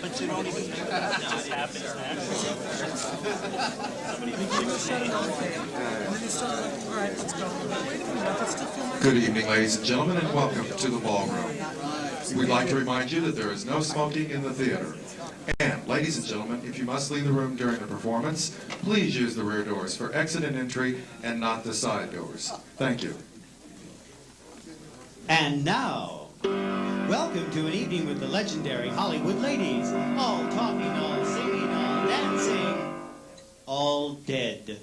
But you don't even know that. No, it happens naturally. Good evening, ladies and gentlemen, and welcome to the ballroom. We'd like to remind you that there is no smoking in the theater. And, ladies and gentlemen, if you must leave the room during the performance, please use the rear doors for exit and entry and not the side doors. Thank you. And now, welcome to an evening with the legendary Hollywood ladies. All talking, all singing, all dancing, all dead.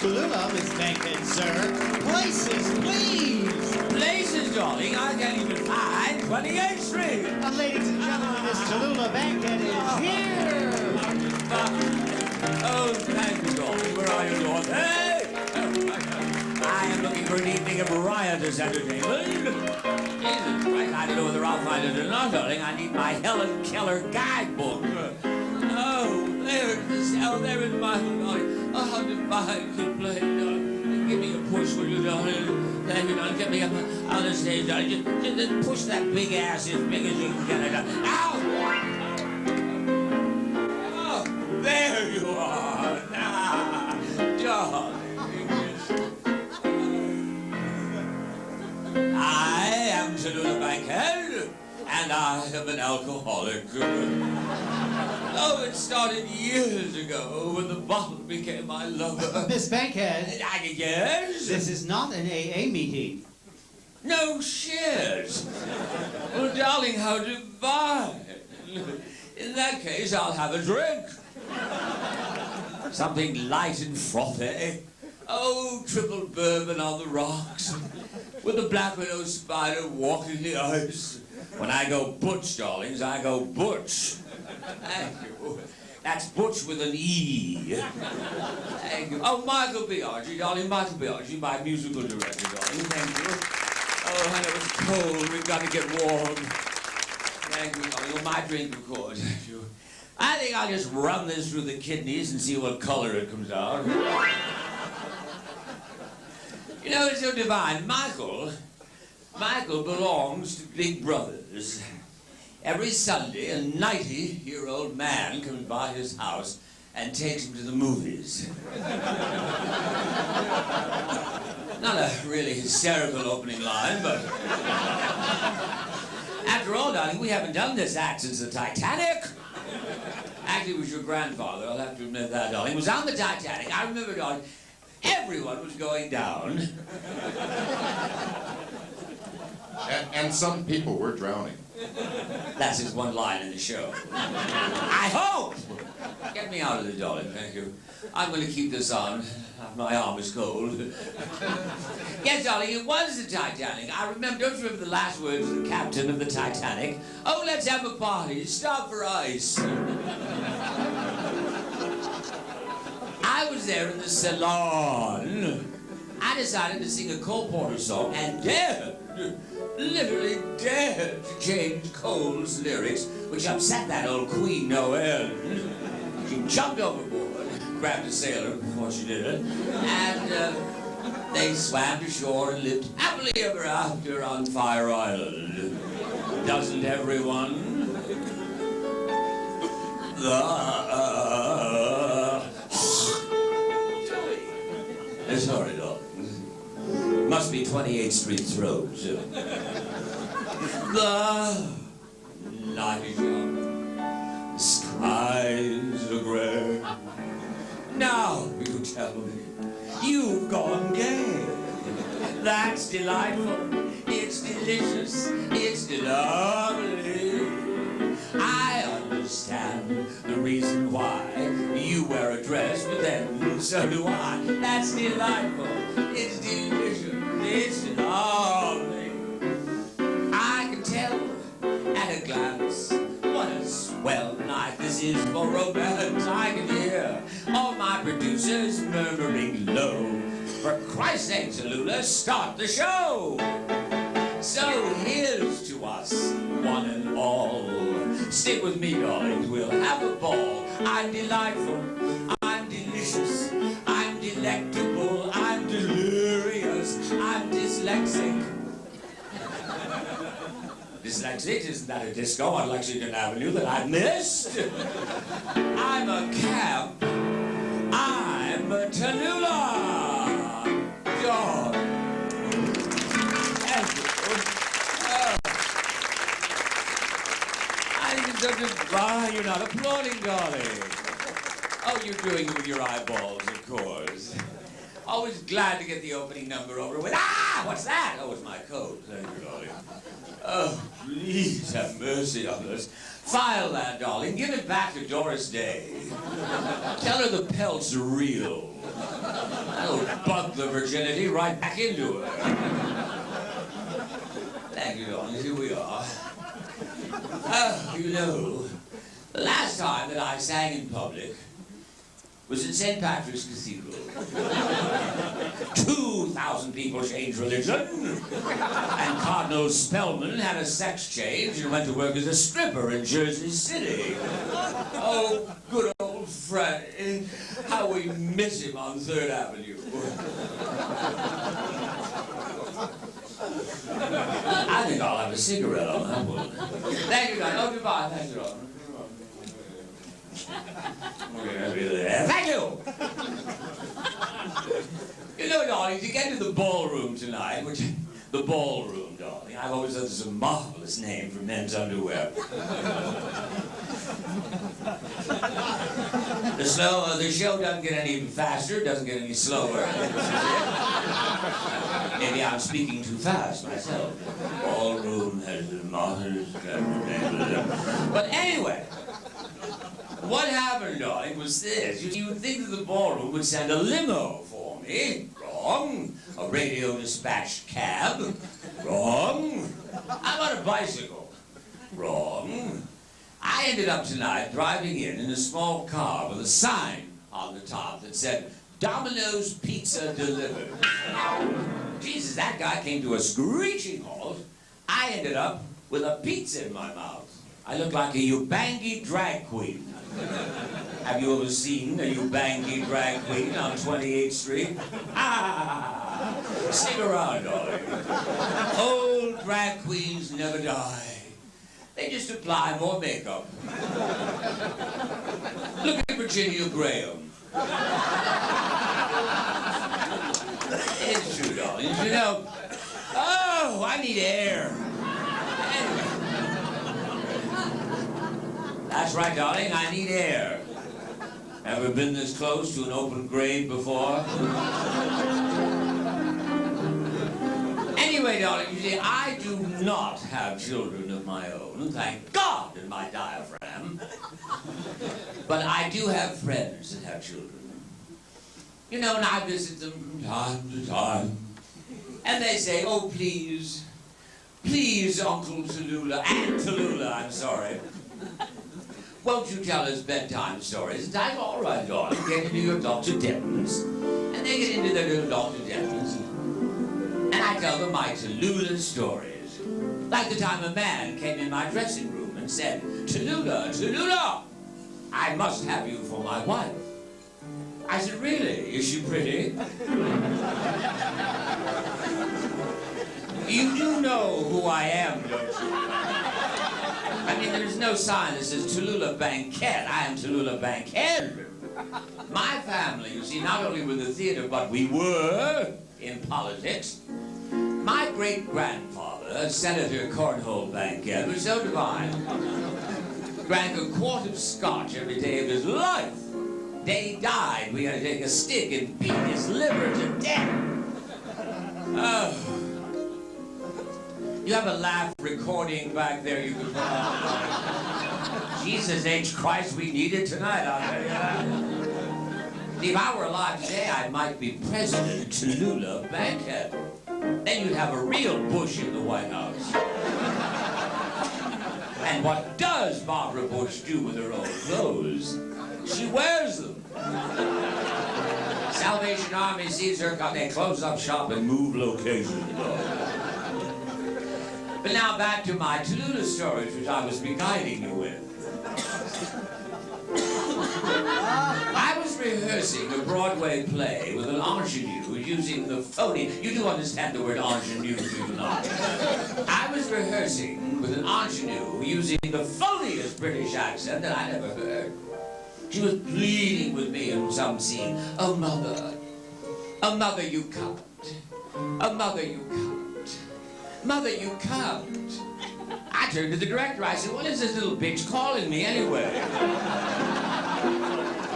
Tallulah, Miss Bankhead, sir. Places, please. Places, darling. I can't even find 28th Street. Ladies and gentlemen, Miss Tallulah Bankhead is here. Oh, thank you, darling. Where are you, darling? Hey! I am looking for an evening of riotous entertainment. Jesus Christ, I don't know whether I'll find it or not, darling. I need my Helen Keller guidebook. Oh, there it is. Oh, there is my darling. Oh, how divine good play, darling. Give me a push, will you, darling? Thank you, darling. Get me up on the stage, darling. Just push that big ass as big as you can get it. Ow! Oh, there you are. Ah, darling. I am Tallulah Bankhead, and I am an alcoholic. Oh, it started years ago when the bottle became my lover. Miss Bankhead. Yes? This is not an AA meeting. No shit. Well, darling, how divine. In that case, I'll have a drink. Something light and frothy. Oh, triple bourbon on the rocks. With the black widow spider walking the ice. When I go butch, darlings, I go butch. Thank you. That's Butch with an E. Thank you. Oh, Michael Biaggi, darling, Michael Biaggi, my musical director, darling. Thank you. Oh, and it was cold. We've got to get warm. Thank you, darling. Well, my drink, of course. Thank you. I think I'll just run this through the kidneys and see what color it comes out. You know, it's so divine. Michael belongs to Big Brothers. Every Sunday, a 90-year-old man comes by his house and takes him to the movies. Not a really hysterical opening line, but... After all, darling, we haven't done this act since the Titanic. Actually, it was your grandfather, I'll have to admit that, darling. It was on the Titanic. I remember, darling, everyone was going down. And some people were drowning. That's his one line in the show. I hope! Get me out of there, darling, thank you. I'm going to keep this on. My arm is cold. Yes, darling, it was the Titanic. I remember, don't you remember the last words of the captain of the Titanic? Oh, let's have a party. Stop for ice. I was there in the salon. I decided to sing a Cole Porter song and dared, literally dared to change Cole's lyrics, which upset that old Queen Noel. She jumped overboard, grabbed a sailor before she did it, and they swam to shore and lived happily ever after on Fire Island. Doesn't everyone? Sorry, darling. Must be 28th Street Throat. The night is young, the skies are gray. Now you tell me you've gone gay. That's delightful, it's delicious, it's lovely. I understand the reason why you wear a dress, but then so do I. That's delightful, it's delicious, it's lovely. I can tell is for romance. I can hear all my producers murmuring low. For Christ's sake, Tallulah, start the show. So here's to us, one and all. Stick with me, darlings, we'll have a ball. I'm delightful, I'm delicious, I'm delectable, I'm delirious, I'm dyslexic. Dyslexic? Isn't that a disco on Lexington Avenue that I missed? I'm a camp. I'm a Tallulah. God. Thank you. You're not applauding, darling. Oh, you're doing it with your eyeballs, of course. Always glad to get the opening number over with. Ah! What's that? Oh, it's my coat. Thank you, darling. Oh, please have mercy on us. File that, darling. Give it back to Doris Day. Tell her the pelt's real. That'll bug the virginity right back into her. Thank you, darling. Here we are. Oh, you know, the last time that I sang in public was in St. Patrick's Cathedral. 2,000 people changed religion, and Cardinal Spellman had a sex change and went to work as a stripper in Jersey City. Oh, good old Fred. How we miss him on 3rd Avenue. I think I'll have a cigarette on that one. Thank you, darling. Oh, goodbye. Thank you, darling. Thank you! You know, darling, to get to the ballroom tonight, the ballroom, darling, I've always thought this is a marvelous name for men's underwear. The show doesn't get any faster, doesn't get any slower. Maybe I'm speaking too fast myself. Ballroom has a marvelous name. But anyway, what happened, darling, was this. You would think that the ballroom would send a limo for me. Wrong. A radio dispatched cab. Wrong. I'm on a bicycle. Wrong. I ended up tonight driving in a small car with a sign on the top that said, Domino's Pizza Delivered. Jesus, that guy came to a screeching halt. I ended up with a pizza in my mouth. I look like a Ubangi drag queen. Have you ever seen a Ubangi drag queen on 28th Street? Ah! Stick around, darling. Old drag queens never die. They just apply more makeup. Look at Virginia Graham. It's true, darling. You know, oh, I need air. Anyway. That's right, darling, I need air. Ever been this close to an open grave before? Anyway, darling, you see, I do not have children of my own, thank God, in my diaphragm. But I do have friends that have children. You know, and I visit them from time to time. And they say, oh, please, please, Uncle Tallulah, Aunt Tallulah, I'm sorry. Won't you tell us bedtime stories? And I'm all right, darling, get into your Dr. Denton's. And they get into their little Dr. Denton's. And I tell them my Tallulah stories. Like the time a man came in my dressing room and said, Tallulah, Tallulah, I must have you for my wife. I said, really? Is she pretty? You do know who I am, don't you? I mean, there's no sign that says Tallulah Bankhead. I am Tallulah Bankhead. My family, you see, not only were the theater, but we were in politics. My great-grandfather, Senator Cornhole Bankhead, was so divine. Drank a quart of scotch every day of his life. Day he died, we had to take a stick and beat his liver to death. Oh. You have a laugh recording back there you could put on. Jesus H. Christ, we need it tonight, I'll tell you that. If I were alive today, I might be President Tallulah Bankhead. Then you'd have a real Bush in the White House. And what does Barbara Bush do with her old clothes? She wears them. Salvation Army sees her, got their clothes up shop and move location. But now back to my Tallulah stories, which I was guiding you with. I was rehearsing a Broadway play with an ingenue using the phony. You do understand the word ingenue, do you not? I was rehearsing with an ingenue using the phoniest British accent that I never heard. She was pleading with me in some scene. Oh, mother, you can't. Oh, mother, you can't. Mother, you can't. I turned to the director. I said, what is this little bitch calling me anyway?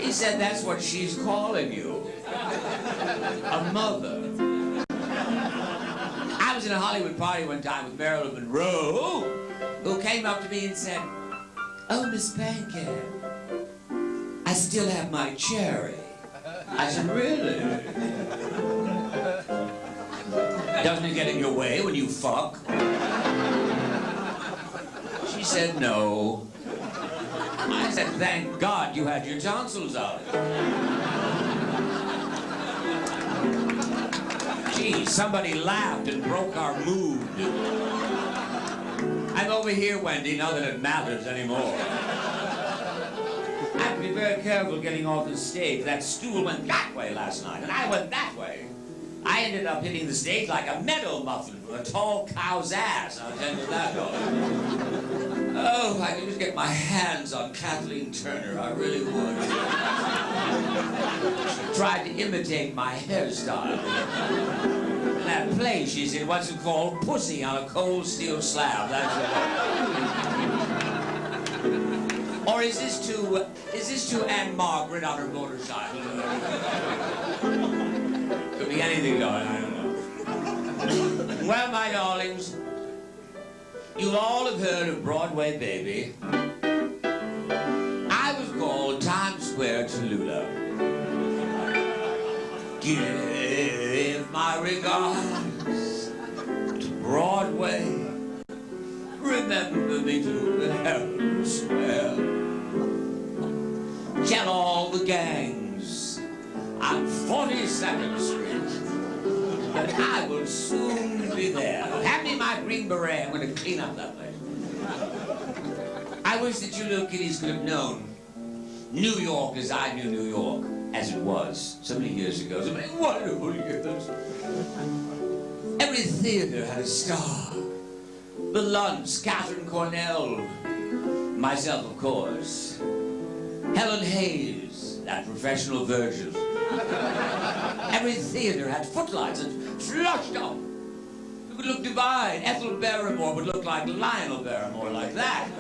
He said, that's what she's calling you. A mother. I was in a Hollywood party one time with Marilyn Monroe, who came up to me and said, oh, Miss Bankhead, I still have my cherry. I said, really? Doesn't it get in your way when you fuck? She said, no. I said, thank God you had your tonsils out. Gee, somebody laughed and broke our mood. I'm over here, Wendy, not that it matters anymore. I have to be very careful getting off the stage. That stool went that way last night, and I went that way. I ended up hitting the stage like a meadow muffin from a tall cow's ass. I'll tell you that, darling. Oh, if I could just get my hands on Kathleen Turner, I really would. She tried to imitate my hairstyle. In that play she's in, what's it called? Pussy on a cold steel slab. That's it. Or is this to Aunt Margaret on her motorcycle? Could be anything, darling, I don't know. Well, my darlings, you all have heard of Broadway Baby. I was called Times Square Tallulah. Give my regards to Broadway. Remember me to the Herald Square. Tell all the gangs on 42nd Street that I will soon be there. Hand me my green beret. I'm going to clean up that place. I wish that you little kiddies could have known New York as I knew New York, as it was so many years ago. So many wonderful years. Every theater had a star. The Lunts, Catherine Cornell, myself, of course. Helen Hayes, that professional virgin. Every theater had footlights and flushed up. It would look divine. Ethel Barrymore would look like Lionel Barrymore, like that.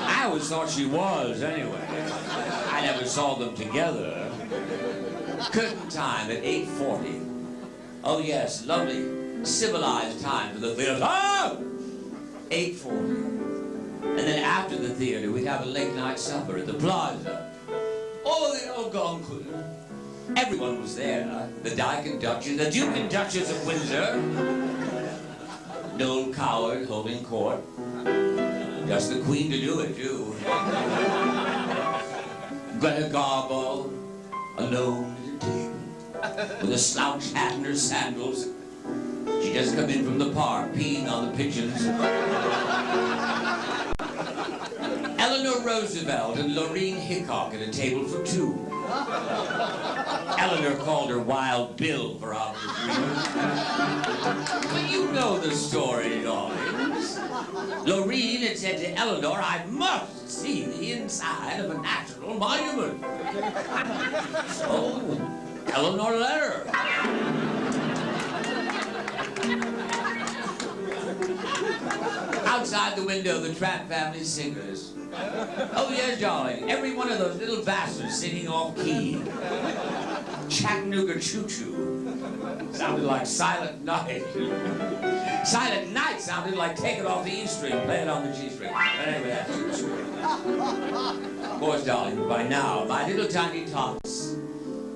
I always thought she was, anyway. I never saw them together. Curtain time at 8:40. Oh, yes, lovely, civilized time for the theater. Oh! 8:40. And then after the theater, we'd have a late night supper at the Plaza. Oh, the Algonquin. Everyone was there. The Dyke and Duchess, the Duke and Duchess of Windsor. Noel Coward holding court. Just the Queen to do it, too. Greta Garbo, alone at a table, with a slouch hat and her sandals. She just come in from the park, peeing on the pigeons. Eleanor Roosevelt and Lorene Hickok at a table for two. Eleanor called her Wild Bill for obvious reasons. But you know the story, darlings. Lorene had said to Eleanor, I must see the inside of a national monument. So, Eleanor let her. Outside the window, the Trapp family singers. Oh, yes, darling. Every one of those little bastards singing off key. Chattanooga Choo-Choo sounded like Silent Night. Silent Night sounded like Take It Off the E string, play it on the G string. But anyway, that's Choo-Choo. Of course, darling, by now, my little tiny tots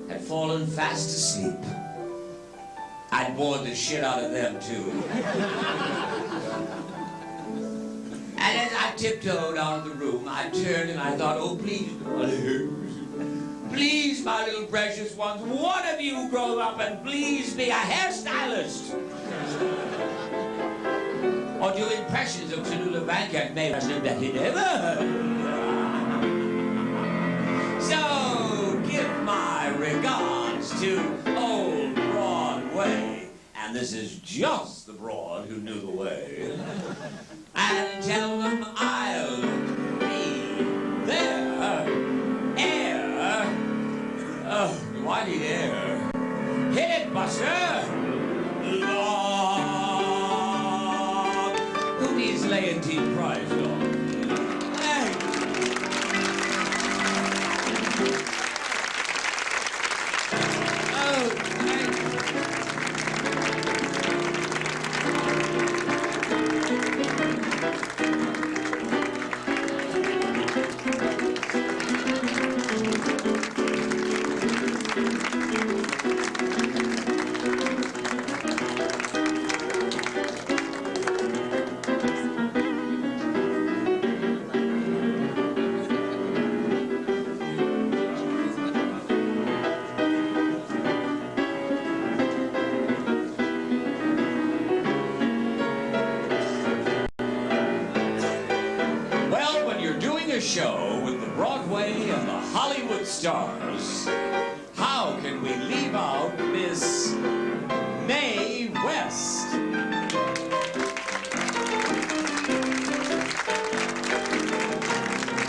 had fallen fast asleep. I'd bored the shit out of them, too. And And as I tiptoed out of the room, I turned and I thought, oh, please, please, my little precious ones, one of you grow up and please be a hairstylist. Or do impressions of Tallulah Bankhead, Mae West and Bette Davis. So, give my regards to old Broadway. And this is just the broad who knew the way. And tell them I'll be there. Air. Oh, do I need air? Hit it, Buster. Lord. Who needs Leontine Price, Lord? Hey. Oh, thank you. A show with the Broadway and the Hollywood stars, how can we leave out Miss Mae West?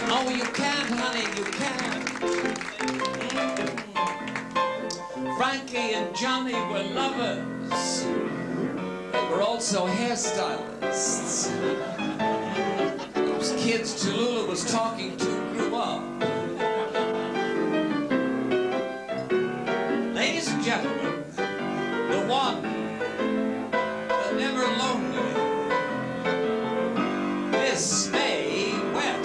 Oh, you can't, honey, you can't. Frankie and Johnny were lovers. They were also hairstylists. Kids Tallulah was talking to grew up. Ladies and gentlemen, the one, the never lonely, Miss Mae West.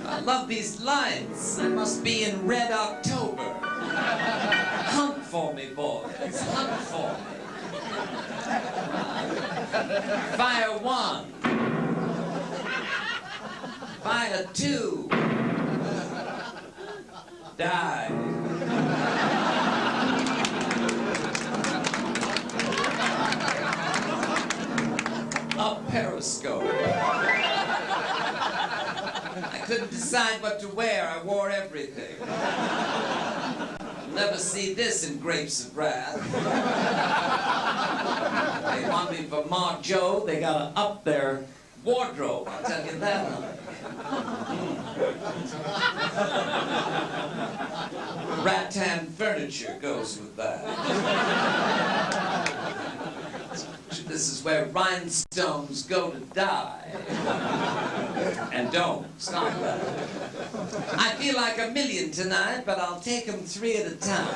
I love these lines. I must be in Red October. Hunt for me, boys. Hunt for me. Fire 1. Fire 2. Die. Up Periscope. I couldn't decide what to wear. I wore everything. You'll never see this in Grapes of Wrath. They want me for Ma Joe. They gotta up their wardrobe. I'll tell you that, honey. Rattan furniture goes with that. This is where rhinestones go to die. And don't. Stop that. I feel like a million tonight, but I'll take them 3 at a time.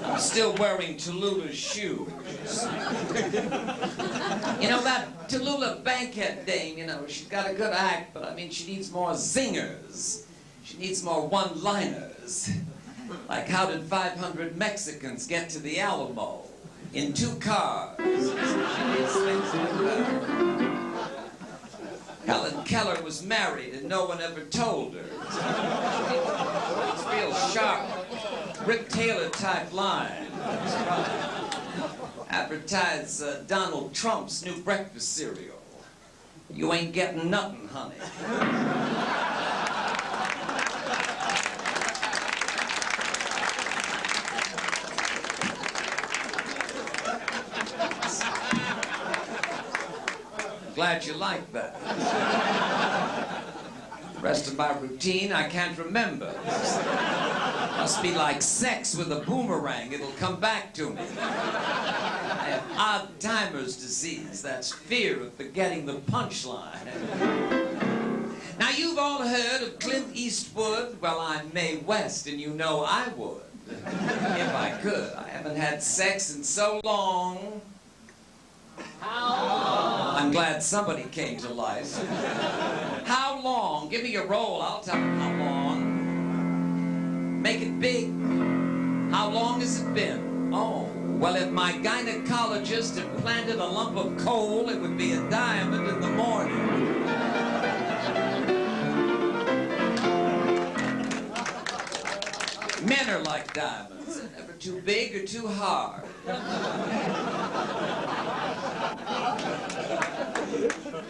I'm still wearing Tallulah's shoes. You know, that Tallulah Bankhead dame, you know, she's got a good act, but I mean, she needs more zingers. She needs more one-liners. Like, how did 500 Mexicans get to the Alamo? In 2 cars. Helen Keller was married and no one ever told her. It's real sharp, Rip Taylor type line. Advertise Donald Trump's new breakfast cereal. You ain't getting nothing, honey. Glad you like that. The rest of my routine I can't remember. Must be like sex with a boomerang. It'll come back to me. I have odd-timer's disease. That's fear of forgetting the punchline. Now, you've all heard of Clint Eastwood. Well, I'm Mae West, and you know I would. If I could. I haven't had sex in so long. How long? I'm glad somebody came to life. How long? Give me a roll. I'll tell you how long. Make it big. How long has it been? Oh, well, if my gynecologist had planted a lump of coal, it would be a diamond in the morning. Men are like diamonds. They're never too big or too hard. You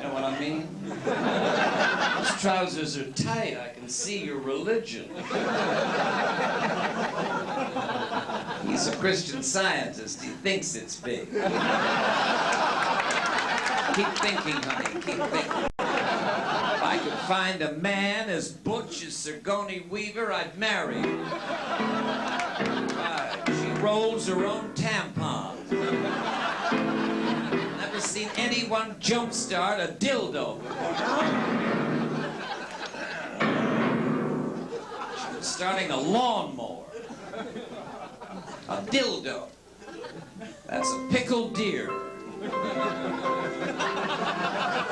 know what I mean? Those trousers are tight. I can see your religion. He's a Christian Scientist. He thinks it's big. Keep thinking, honey. Keep thinking. If I could find a man as butch as Sigourney Weaver, I'd marry him. Right. She rolls her own tampons. Never seen anyone jumpstart a dildo before. She was starting a lawnmower. A dildo. That's a pickled deer.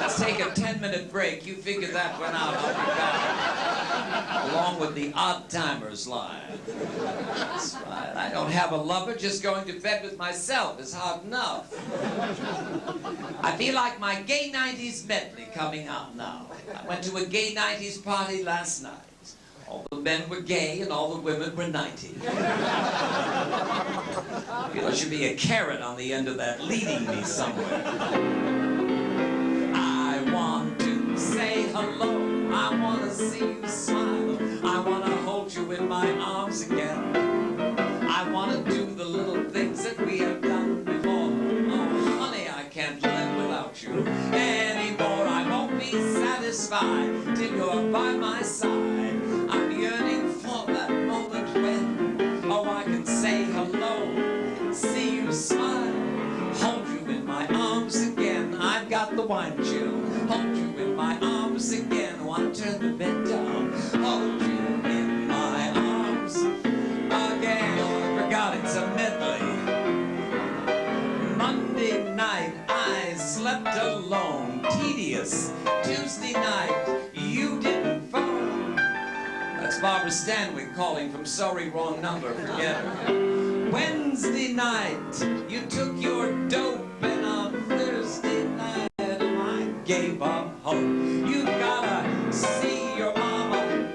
Let's take a 10-minute break. You figure that one out. I'll be back. Along with the odd-timers line. That's right. I don't have a lover. Just going to bed with myself is hard enough. I feel like my gay 90s medley coming out now. I went to a gay 90s party last night. All the men were gay and all the women were 90. I feel there should be a carrot on the end of that leading me somewhere. I want to say hello. I want to see you smile. I want to hold you in my arms again. I want to do the little things that we have done before. Oh, honey, I can't live without you anymore. I won't be satisfied till you're by my side. I'm yearning for that moment when, oh, I can say hello, see you smile, hold you in my arms again. I've got the wine chill. Hold you in my arms again. Want to turn the bed down. Hold you in my arms again. Oh, I forgot it's a medley. Monday night, I slept alone. Tedious. Tuesday night, you didn't phone. That's Barbara Stanwyck calling from sorry, wrong number. Forget her. Wednesday night, you took your dope, and on Thursday night, I gave up hope. You gotta see your mama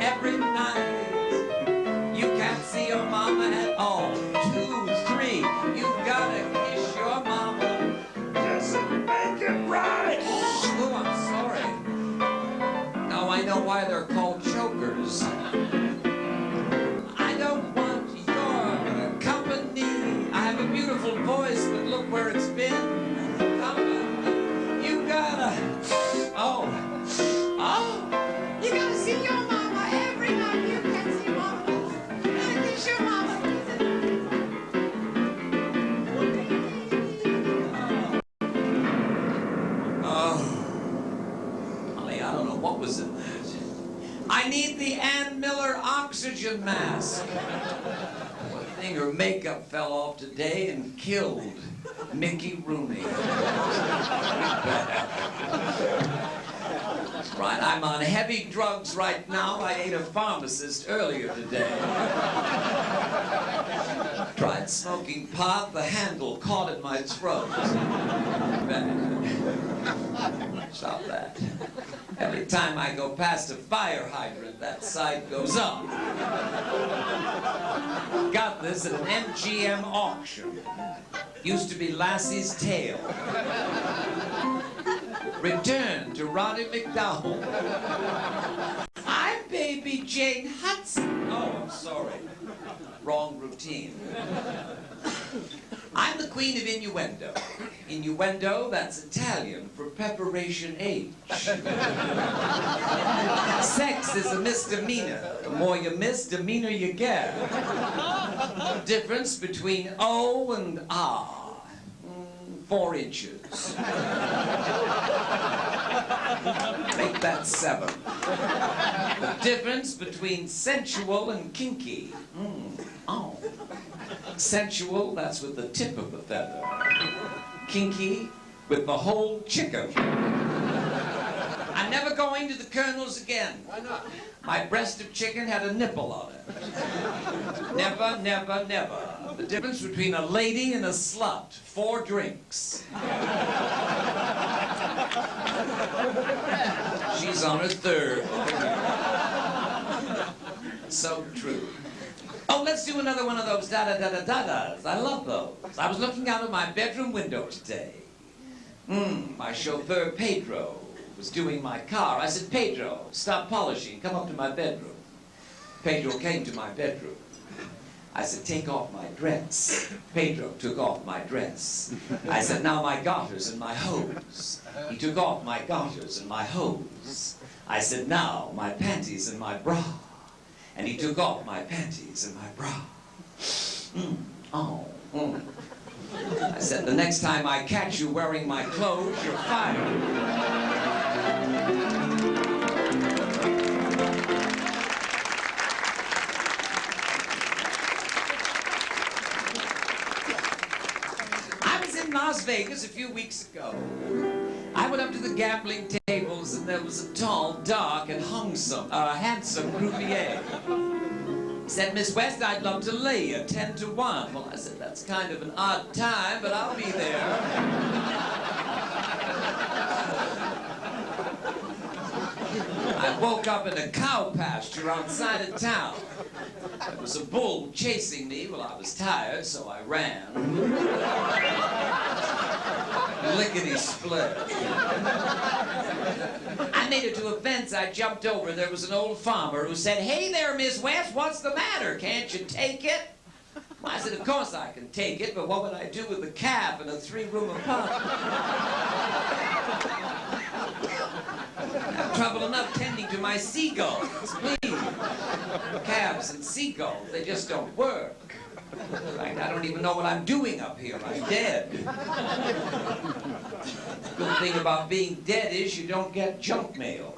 every night. You can't see your mama at all. 2, 3, you gotta kiss your mama. Doesn't make it right. Oh, I'm sorry. Now I know why they're called chokers. I don't want your company. I have a beautiful voice, but look where it's been. You gotta, you gotta see your mama every night. You can see mama. Gotta kiss your mama. Honey, I don't know what was in that. I need the Ann Miller oxygen mask. One thing, her makeup fell off today and killed Mickey Rooney. Right, I'm on heavy drugs right now. I ate a pharmacist earlier today. Tried smoking pot, the handle caught in my throat. Stop that. Every time I go past a fire hydrant, that side goes up. Got this at an MGM auction. Used to be Lassie's tail. Returned to Roddy McDowell. I'm Baby Jane Hudson. Oh, I'm sorry. Wrong routine. I'm the queen of innuendo. Innuendo, that's Italian for preparation H. Sex is a misdemeanor. The more you miss, the meaner you get. The difference between O and R, 4 inches. Make that 7. The difference between sensual and kinky. Oh. Sensual, that's with the tip of the feather. Kinky, with the whole chicken. I'm never going to the Colonel's again. Why not? My breast of chicken had a nipple on it. Never, never, never. The difference between a lady and a slut. 4 drinks. She's on her 3rd. So true. Oh, let's do another one of those da-da-da-da-da-das. I love those. I was looking out of my bedroom window today. My chauffeur, Pedro, was doing my car. I said, Pedro, stop polishing. Come up to my bedroom. Pedro came to my bedroom. I said, take off my dress. Pedro took off my dress. I said, now my garters and my hose. He took off my garters and my hose. I said, now my panties and my bra. And he took off my panties and my bra. I said, the next time I catch you wearing my clothes, you're fired. I was in Las Vegas a few weeks ago. I went up to the gambling tables and there was a tall, dark, and handsome croupier. He said, Miss West, I'd love to lay you 10 to 1. Well, I said, that's kind of an odd time, but I'll be there. I woke up in a cow pasture outside of town. There was a bull chasing me while I was tired, so I ran. Lickety-split. I made it to a fence. I jumped over. There was an old farmer who said, hey there, Miss West, what's the matter? Can't you take it? Well, I said, of course I can take it, but what would I do with a calf in a 3-room apartment? I have trouble enough tending to my seagulls, please. Calves and seagulls, they just don't work. Right, I don't even know what I'm doing up here. I'm dead. Good thing about being dead is you don't get junk mail.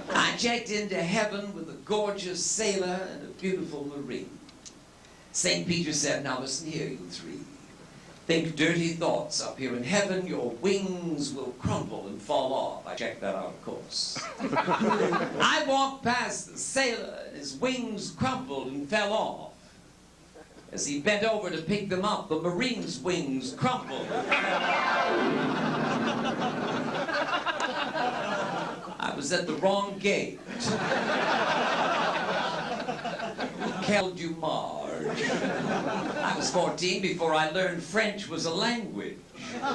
I checked into heaven with a gorgeous sailor and a beautiful marine. St. Peter said, now listen here, you 3. Think dirty thoughts up here in heaven, your wings will crumble and fall off. I checked that out, of course. I walked past the sailor, and his wings crumpled and fell off. As he bent over to pick them up, the marine's wings crumpled. I was at the wrong gate. Quel du Marge. I was 14 before I learned French was a language. I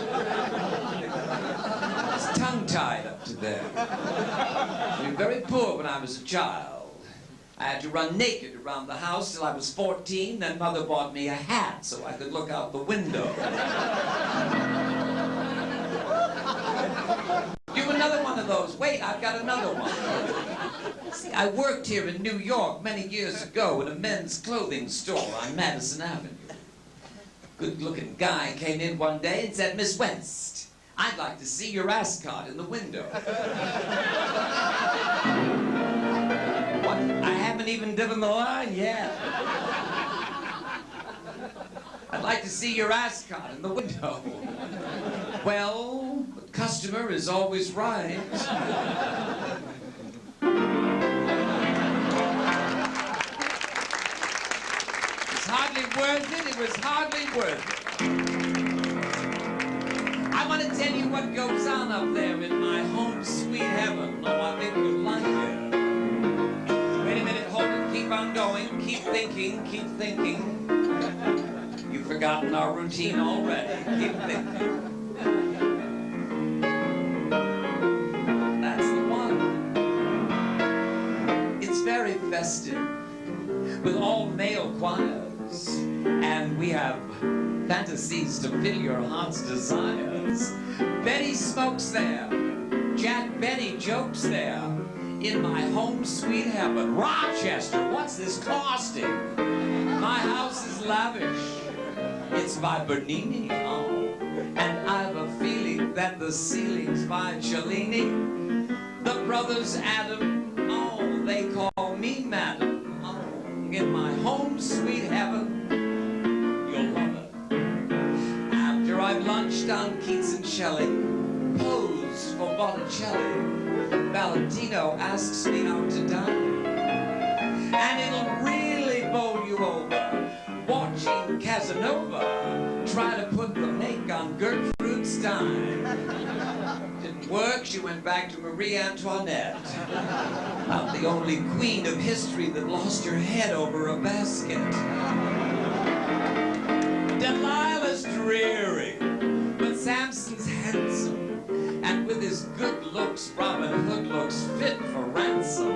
was tongue-tied up to there. I was very poor when I was a child. I had to run naked around the house till I was 14, then Mother bought me a hat so I could look out the window. Do another one of those. Wait, I've got another one. See, I worked here in New York many years ago in a men's clothing store on Madison Avenue. Good-looking guy came in one day and said, Miss West, I'd like to see your ascot in the window. What? I haven't even given the line yet. I'd like to see your ascot in the window. Well, the customer is always right. Hardly worth it. It was hardly worth it. I want to tell you what goes on up there in my home sweet heaven. Oh, I think you'll like it. Wait a minute, hold it, keep on going, keep thinking, keep thinking. You've forgotten our routine already. Keep thinking. That's the one. It's very festive with all male choirs. And we have fantasies to fill your heart's desires. Betty smokes there, Jack Benny jokes there. In my home sweet heaven, Rochester, what's this costing? My house is lavish, it's by Bernini, oh. And I've a feeling that the ceiling's by Cellini. The brothers Adam, oh, they call me madam, oh. In my home sweet heaven, you'll love it. After I've lunched on Keats and Shelley, posed for Botticelli, Valentino asks me out to dine. And it'll really bowl you over, watching Casanova try to put the make on Gertrude Stein. Didn't work, she went back to Marie Antoinette. I'm the only queen of history that lost her head over a basket. Delilah's dreary, but Samson's handsome. And with his good looks, Robin Hood looks fit for ransom.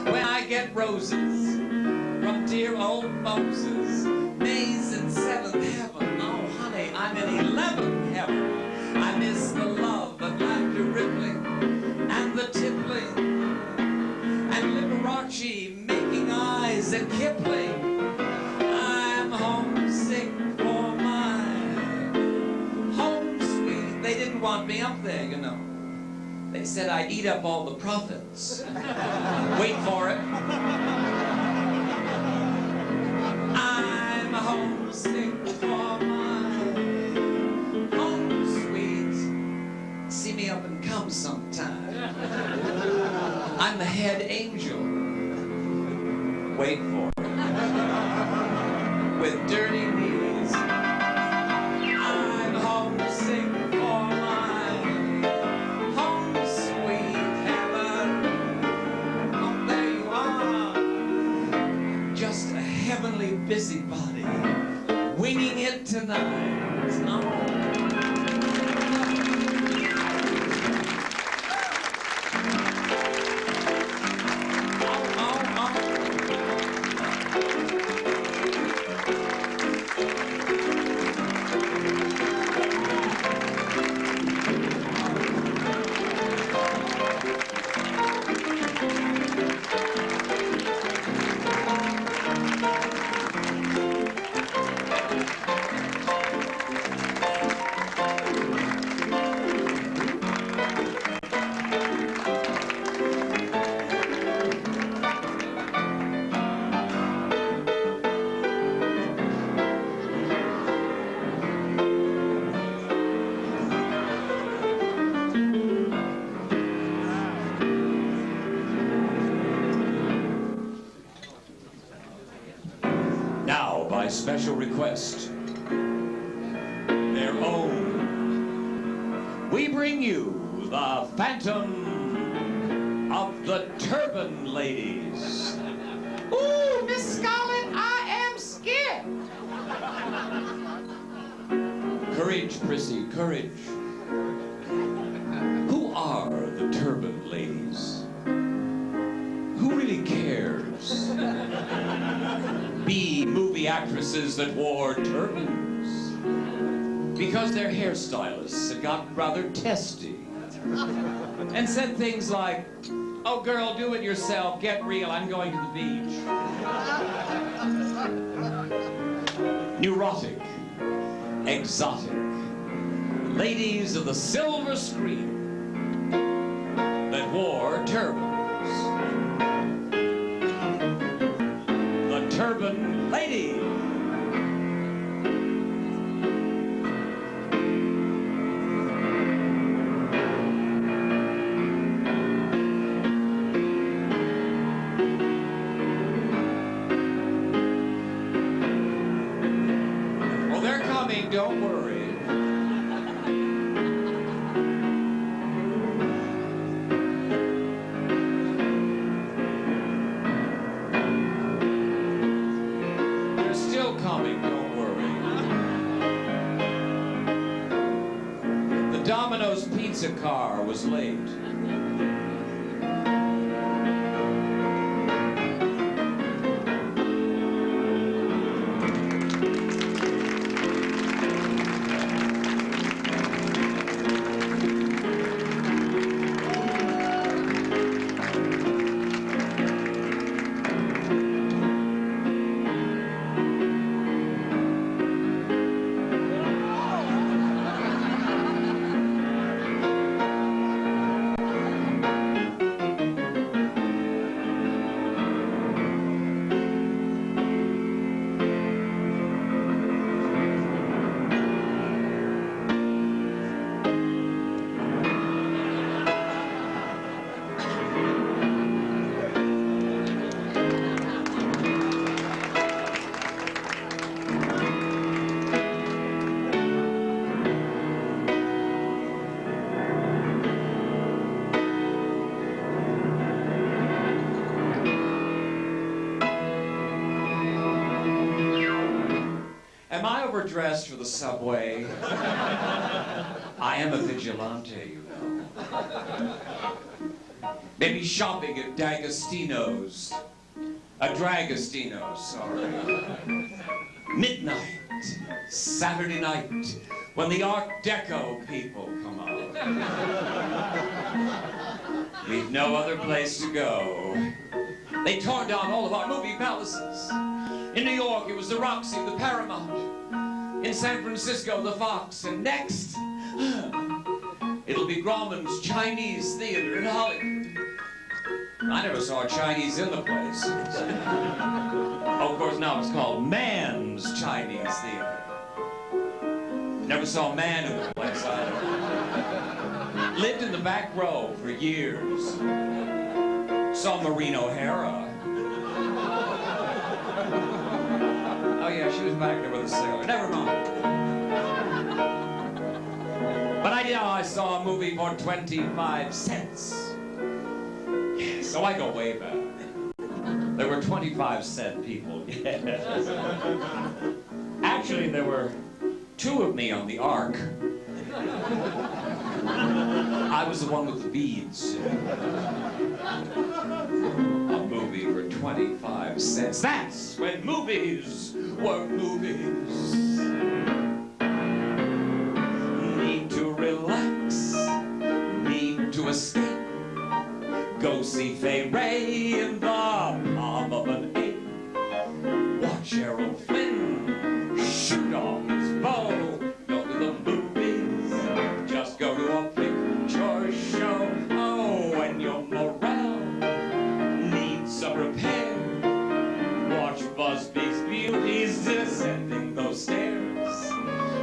When I get roses from dear old Moses, May's in 7th heaven. Oh, honey, I'm in 11th heaven. I miss the love of laughter rippling and the tippling and Liberace making eyes at Kipling. I'm homesick for my home sweet. They didn't want me up there, you know. They said I'd eat up all the profits. Wait for it. I'm homesick for my home sweet. See me up and come sometime. I'm the head angel. Wait for it. With dirty knees. I'm homesick for my home sweet heaven. Oh, there you are. Just a heavenly busybody, winging it tonight. Oh. By special request, their own, we bring you the Phantom of the Turban Ladies. Ooh, Miss Scarlet, I am scared. Courage, Prissy, courage. Who are the Turban Ladies? Who really cares? B movie actresses that wore turbans because their hairstylists had gotten rather testy and said things like, "Oh girl, do it yourself, get real, I'm going to the beach." Neurotic, exotic, ladies of the silver screen that wore turbans. Turban Lady. Well, they're coming, don't worry. Domino's pizza car was late. Am I overdressed for the subway? I am a vigilante, you know. Maybe shopping at D'Agostino's. A Dragostino, sorry. Midnight, Saturday night, when the Art Deco people come out. We've no other place to go. They tore down all of our movie palaces. In New York, it was the Roxy, the Paramount. In San Francisco, the Fox. And next, it'll be Grauman's Chinese Theater in Hollywood. I never saw Chinese in the place. Oh, of course, now it's called Man's Chinese Theater. Never saw a man in the place either. Lived in the back row for years. Saw Maureen O'Hara. Oh yeah, she was back there with a sailor. Never mind. But I saw a movie for 25 cents. So I go way back. There were 25-cent people, yes. Actually, there were 2 of me on the Ark. I was the one with the beads. A movie for 25 cents. That's when movies were movies. Need to relax. Need to escape. Go see Fay Ray in the palm of an ape. Watch Errol Flynn shoot off his bow. Go to the movies. Just go to a picture show. Oh, when your morale needs some repair. Watch Busby's Beauties descending those stairs.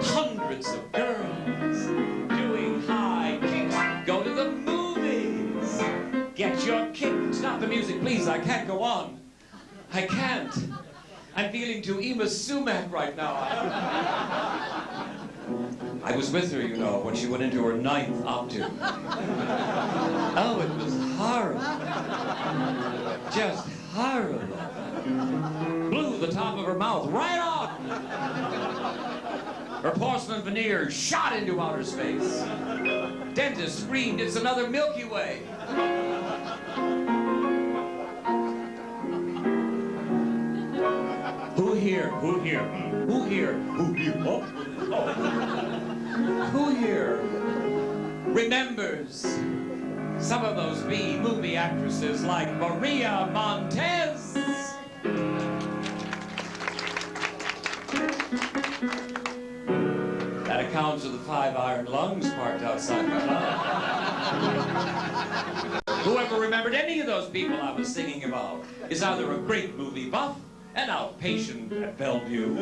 Hundreds of girls doing high kicks. Go to the movies. Get your kick. Stop the music, please. I can't go on. I can't. I'm feeling too Ema Sumac right now. I was with her, you know, when she went into her 9th octave. Oh, it was horrible. Just horrible. Blew the top of her mouth right off. Her porcelain veneer shot into outer space. Dentist screamed, "It's another Milky Way." Who here? Who here? Who here? Who here? Oh. Oh. Who here remembers some of those B-movie actresses like Maria Montez? That accounts for the 5 iron lungs parked outside my house. Whoever remembered any of those people I was singing about is either a great movie buff, an outpatient at Bellevue,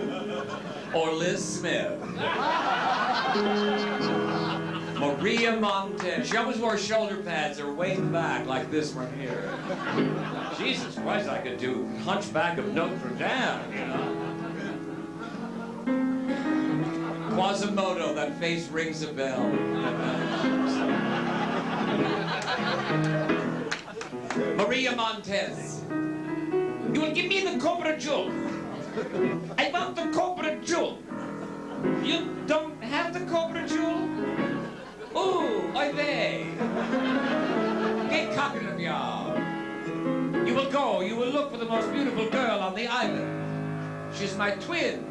or Liz Smith. Maria Montez. She always wore shoulder pads that were way back like this right here. Jesus Christ, I could do Hunchback of Notre Dame, you know. Quasimodo, that face rings a bell. Maria Montez. You will give me the Cobra Jewel. I want the Cobra Jewel. You don't have the Cobra Jewel? Ooh, oy vey. Get cocking of y'all. You will go, you will look for the most beautiful girl on the island. She's my twin.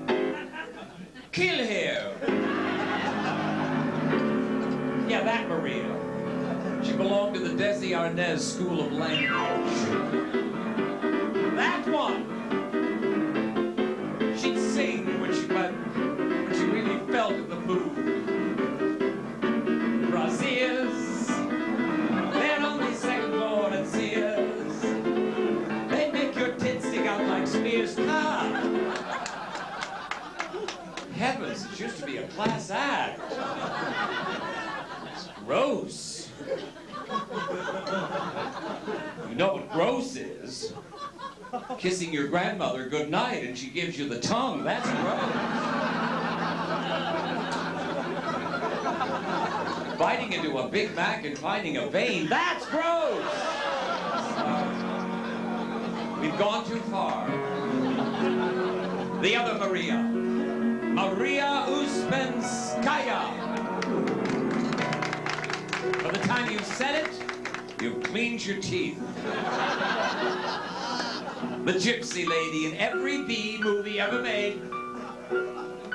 Kill him. Yeah, that Maria. She belonged to the Desi Arnaz School of Language. That one. She'd sing when she really felt in the mood. Braziers, they're only second floor and Sears. They make your tits stick out like spears. Ah. Heavens, it used to be a class act. It's gross. You know what gross is? Kissing your grandmother goodnight and she gives you the tongue. That's gross. Biting into a Big Mac and finding a vein. That's gross. We've gone too far. The other Maria. Maria Uspenskaya. By the time you've said it, you've cleaned your teeth. The gypsy lady in every B movie ever made.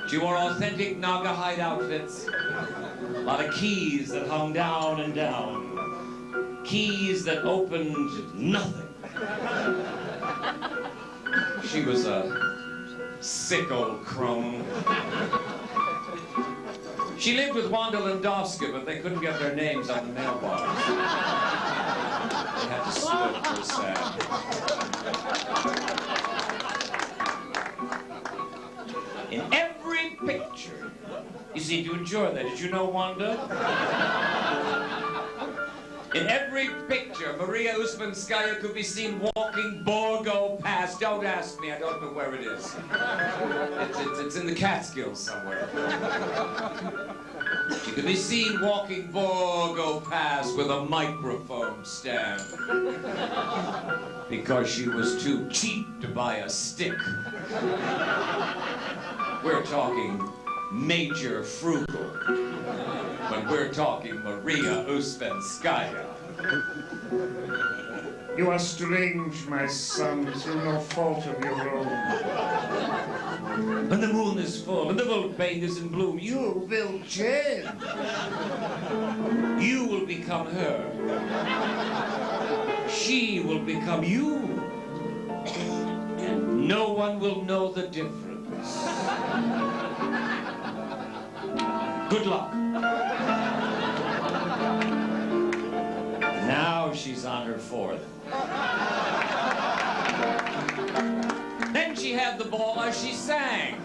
She wore authentic Naga hide outfits. A lot of keys that hung down and down. Keys that opened nothing. She was a sick old crone. She lived with Wanda Landowska, but they couldn't get their names on the mailbox. They had to split for sad. In every picture, you seem to enjoy that. Did you know Wanda? In every picture, Maria Uspenskaya could be seen walking Borgo Pass. Don't ask me, I don't know where it is. It's in the Catskills somewhere. She could be seen walking Borgo Pass with a microphone stand. Because she was too cheap to buy a stick. We're talking major frugal. When we're talking Maria Uspenskaya. You are strange, my son, through no fault of your own. When the moon is full and the vulpane is in bloom, you will change. You will become her. She will become you. And no one will know the difference. Good luck. Now she's on her fourth. Then she had the ball as she sang.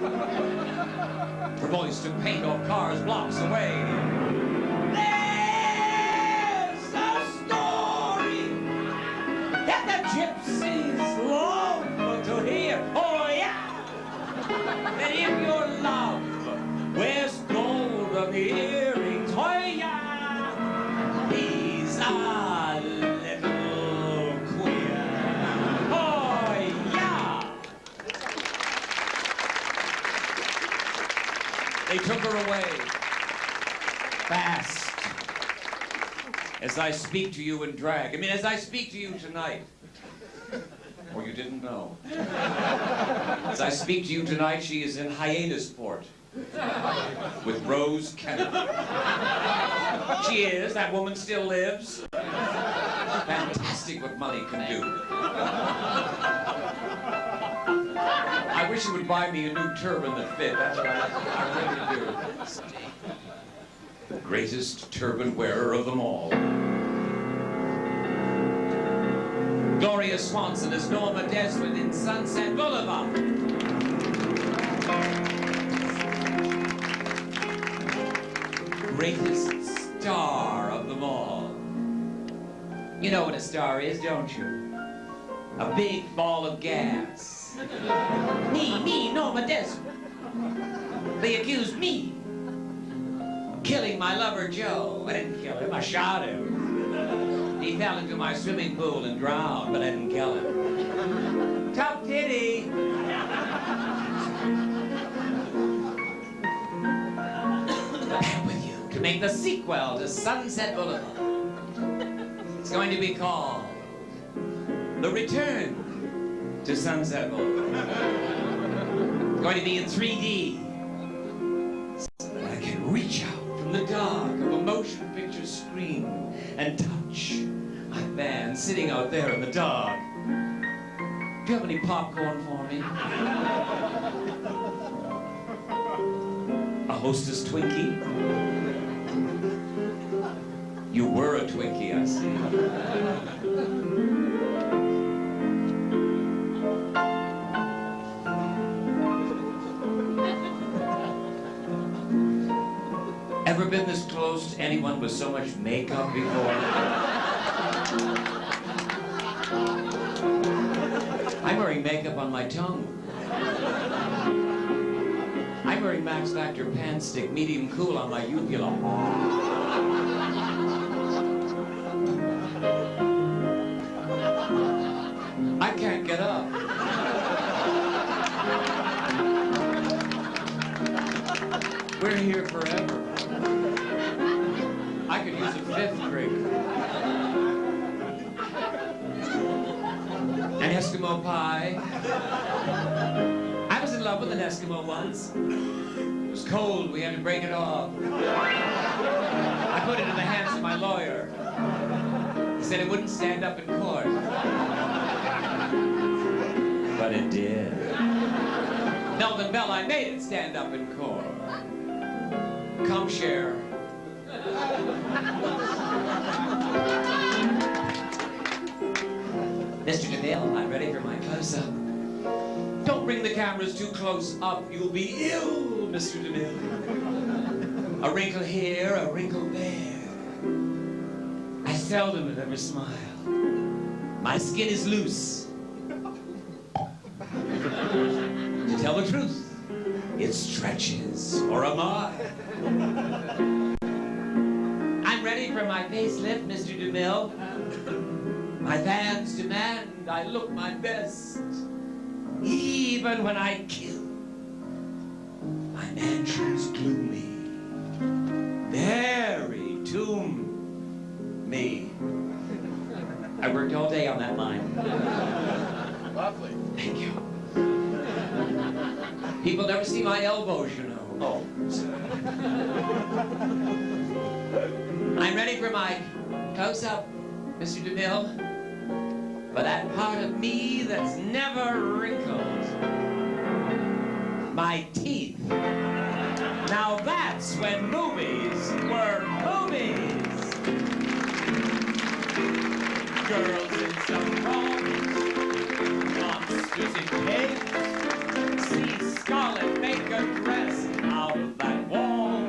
Her voice took paint off cars blocks away. There's a story that the gypsies love to hear. Oh yeah, that if your love wears gold on the earrings, oh yeah, he's a little queer. Oh yeah. They took her away fast. As I speak to you in drag. I mean, as I speak to you tonight. Or you didn't know. As I speak to you tonight, she is in hiatusport with Rose Kennedy. She is. That woman still lives. Fantastic what money can do. I wish you would buy me a new turban that fit. That's what I really do. The greatest turban wearer of them all. Gloria Swanson as Norma Desmond in Sunset Boulevard. Greatest star of them all. You know what a star is, don't you? A big ball of gas. Me, Norma Desmond. They accused me of killing my lover Joe. I didn't kill him, I shot him. He fell into my swimming pool and drowned, but I didn't kill him. Tough titty. I'm with you to make the sequel to Sunset Boulevard. It's going to be called The Return to Sunset Boulevard. It's going to be in 3D. So that I can reach out from the dark of a motion picture screen and touch my fan sitting out there in the dark. Do you have any popcorn for me? A Hostess Twinkie? You were a Twinkie, I see. Ever been this close to anyone with so much makeup before? I'm wearing makeup on my tongue. I'm wearing Max Factor Pan Stick Medium Cool on my uvula. I can't get up. We're here forever. I could use a fifth drink. An Eskimo pie. I was in love with an Eskimo once. It was cold, we had to break it off. I put it in the hands of my lawyer. He said it wouldn't stand up in court. But it did. Melvin Bell, I made it stand up in court. Come share. Mr. DeMille, I'm ready for my close-up. Don't bring the cameras too close up. You'll be ill, Mr. DeMille. A wrinkle here, a wrinkle there. I seldom if ever smile. My skin is loose. To tell the truth, it stretches for a mile. I'm ready for my facelift, Mr. DeMille. My fans demand I look my best. Even when I kill, my mansion's gloomy. Very tomb me. I worked all day on that line. Lovely. Thank you. People never see my elbows, you know. Oh. I'm ready for my close-up, Mr. DeMille. For that part of me that's never wrinkled. My teeth. Now that's when movies were movies. Girls in some thongs, monsters in capes. See Scarlet make a dress out of that wall.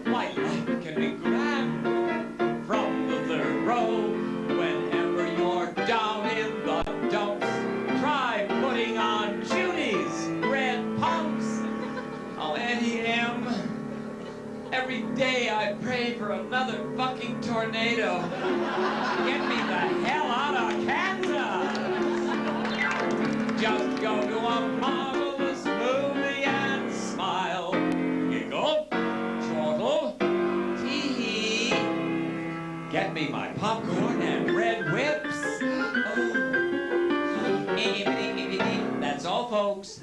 Why, life can be grand from the third row. Whenever you're down in the dumps, try putting on Judy's red pumps. Oh, Auntie M, every day I pray for another fucking tornado. Get me the hell out of Kansas. Just go to a marvelous movie and smile. Giggle, chortle, tee-hee. Get me my popcorn and red whips. Oh. That's all, folks.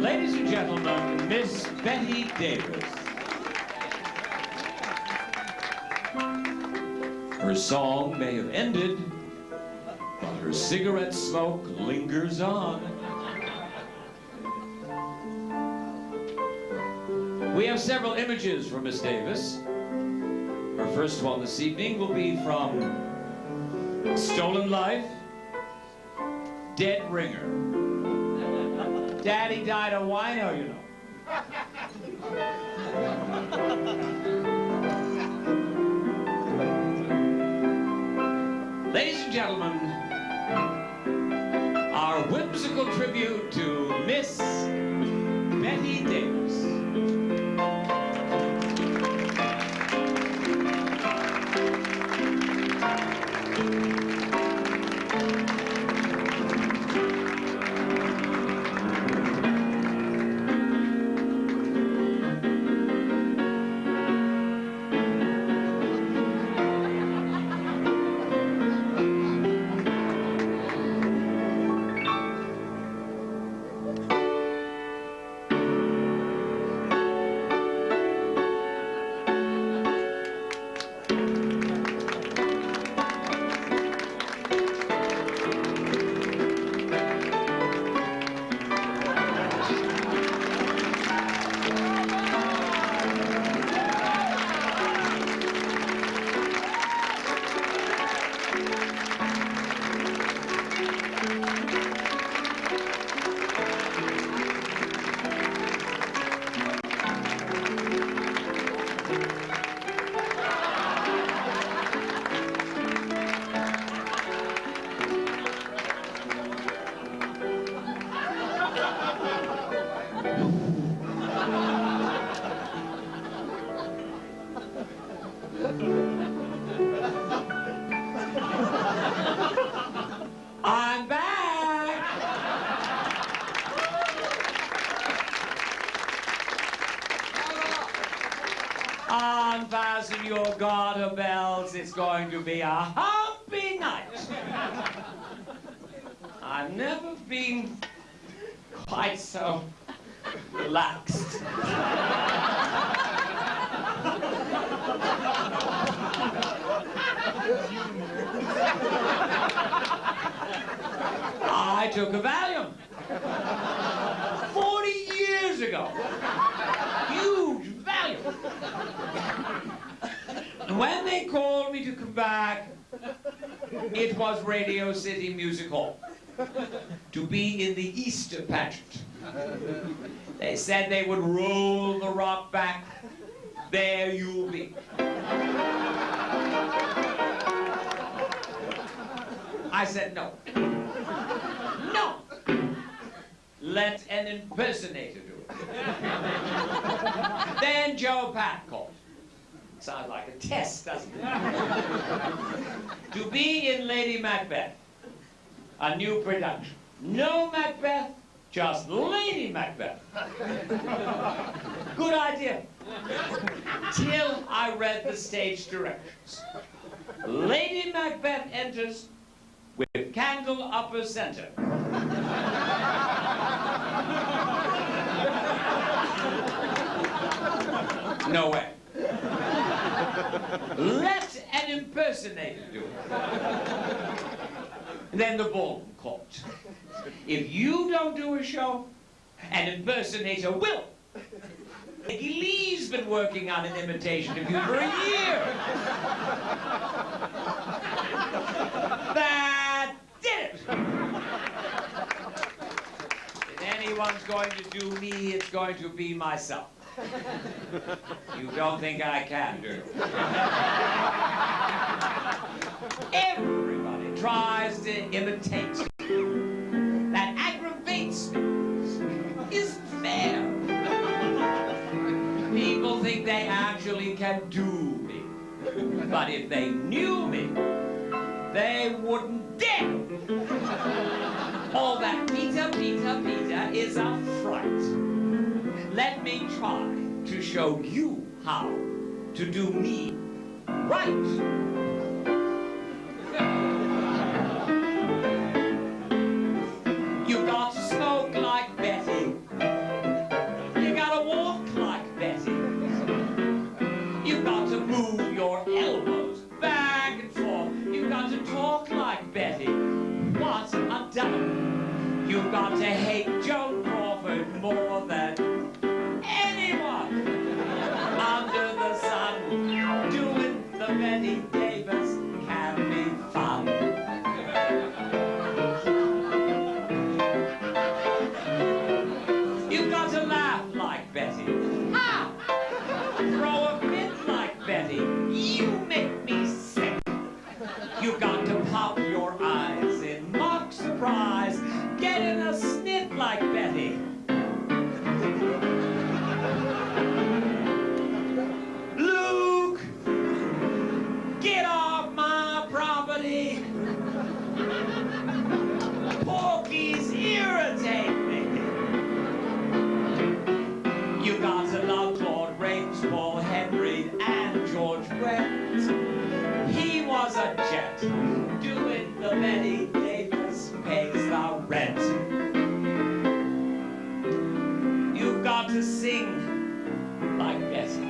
Ladies and gentlemen, Miss Bette Davis. Her song may have ended, but her cigarette smoke lingers on. We have several images for Miss Davis. Her first one this evening will be from Stolen Life, Dead Ringer. Daddy died a wino, you know. Ladies and gentlemen, our whimsical tribute to Miss Bette Davis. Unfasten your garter belts. It's going to be a happy night. I've never been quite so relaxed. I took a Valium 40 years ago. Huge Valium. And when they called me to come back, it was Radio City Music Hall to be in the Easter pageant. They said they would roll the rock back. There you'll be. I said no. No! Let an impersonator do it. Then Joe Pat called. Sounds like a test, doesn't it? To be in Lady Macbeth, a new production. No Macbeth, just Lady Macbeth. Good idea. Till I read the stage directions. Lady Macbeth enters with candle upper center. No way. Let an impersonator do it. Then the ballroom called. If you don't do a show, an impersonator will. Mickey Lee's been working on an imitation of you for a year. That did it. If anyone's going to do me, it's going to be myself. You don't think I can, do you? Everybody tries to imitate me. That aggravates me. Isn't fair. People think they actually can do me. But if they knew me, they wouldn't dare. All that Peter, Peter, Peter is a fright. Let me try to show you how to do me right. You got to smoke like Betty. You gotta walk like Betty. You got to move your elbows back and forth. You got to talk like Betty. What a dumb. You got to hate Joan Crawford more than anyone under the sun. Doing the Bette Davis can be fun. You got to laugh like Betty. Ha! Throw a fit like Betty. You make me sick. You got to pop your eyes in mock surprise. Get in a sniff like Betty. Luke, get off my property. Porkies irritate me. You got to love Claude Rains, Paul Henry, and George Brett. He was a jet. Doing the Bette Davis pays the rent. You've got to sing like Betty.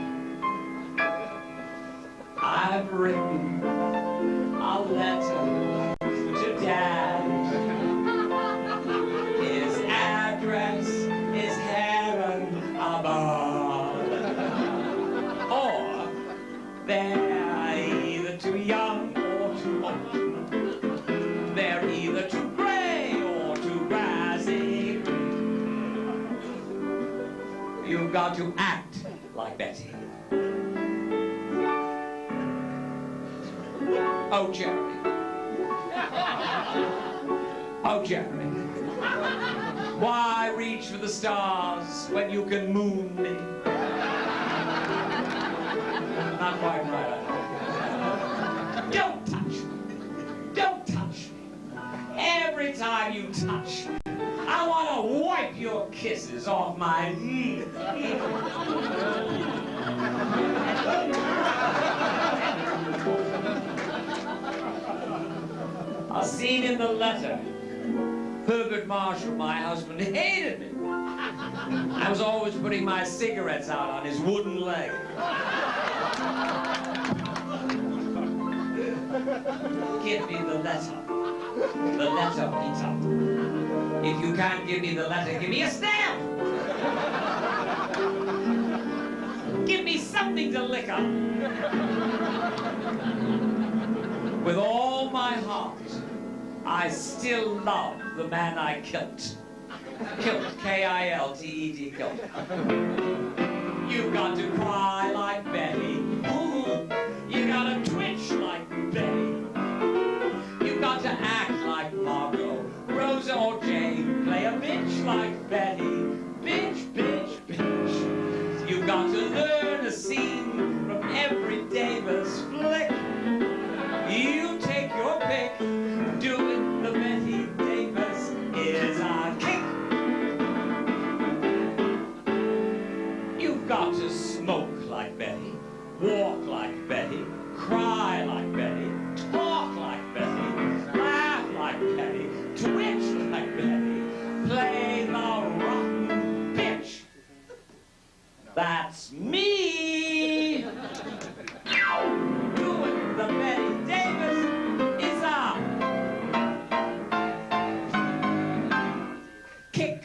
I've written a letter to Dad. His address is heaven above. Or they're either too young or too old. They're either too gray or too grassy. You've got to act like Betty. Oh, Jerry. Oh, Jerry. Why reach for the stars when you can moon me? Not quite right, I know. Don't touch me. Don't touch me. Every time you touch me, I want to wipe your kisses off my the letter. Herbert Marshall, my husband, hated me. I was always putting my cigarettes out on his wooden leg. Give me the letter. The letter, Peter. If you can't give me the letter, give me a stamp. Give me something to lick up. With all my heart, I still love the man I kilt. Kilt, K-I-L-T-E-D, kilt. You've got to cry like Betty. Ooh, you gotta twitch like Betty. You've got to act like Margot, Rosa or Jane. Play a bitch like Betty. Bitch, bitch, bitch. You've got to learn a scene from every Davis flick. You take your pick. Doing the Bette Davis is a kick. You've got to smoke like Betty, walk like Betty, cry like Betty, talk like Betty, laugh like Betty, twitch like Betty, play the rotten bitch. That's me. Doing the Bette Davis is a kick.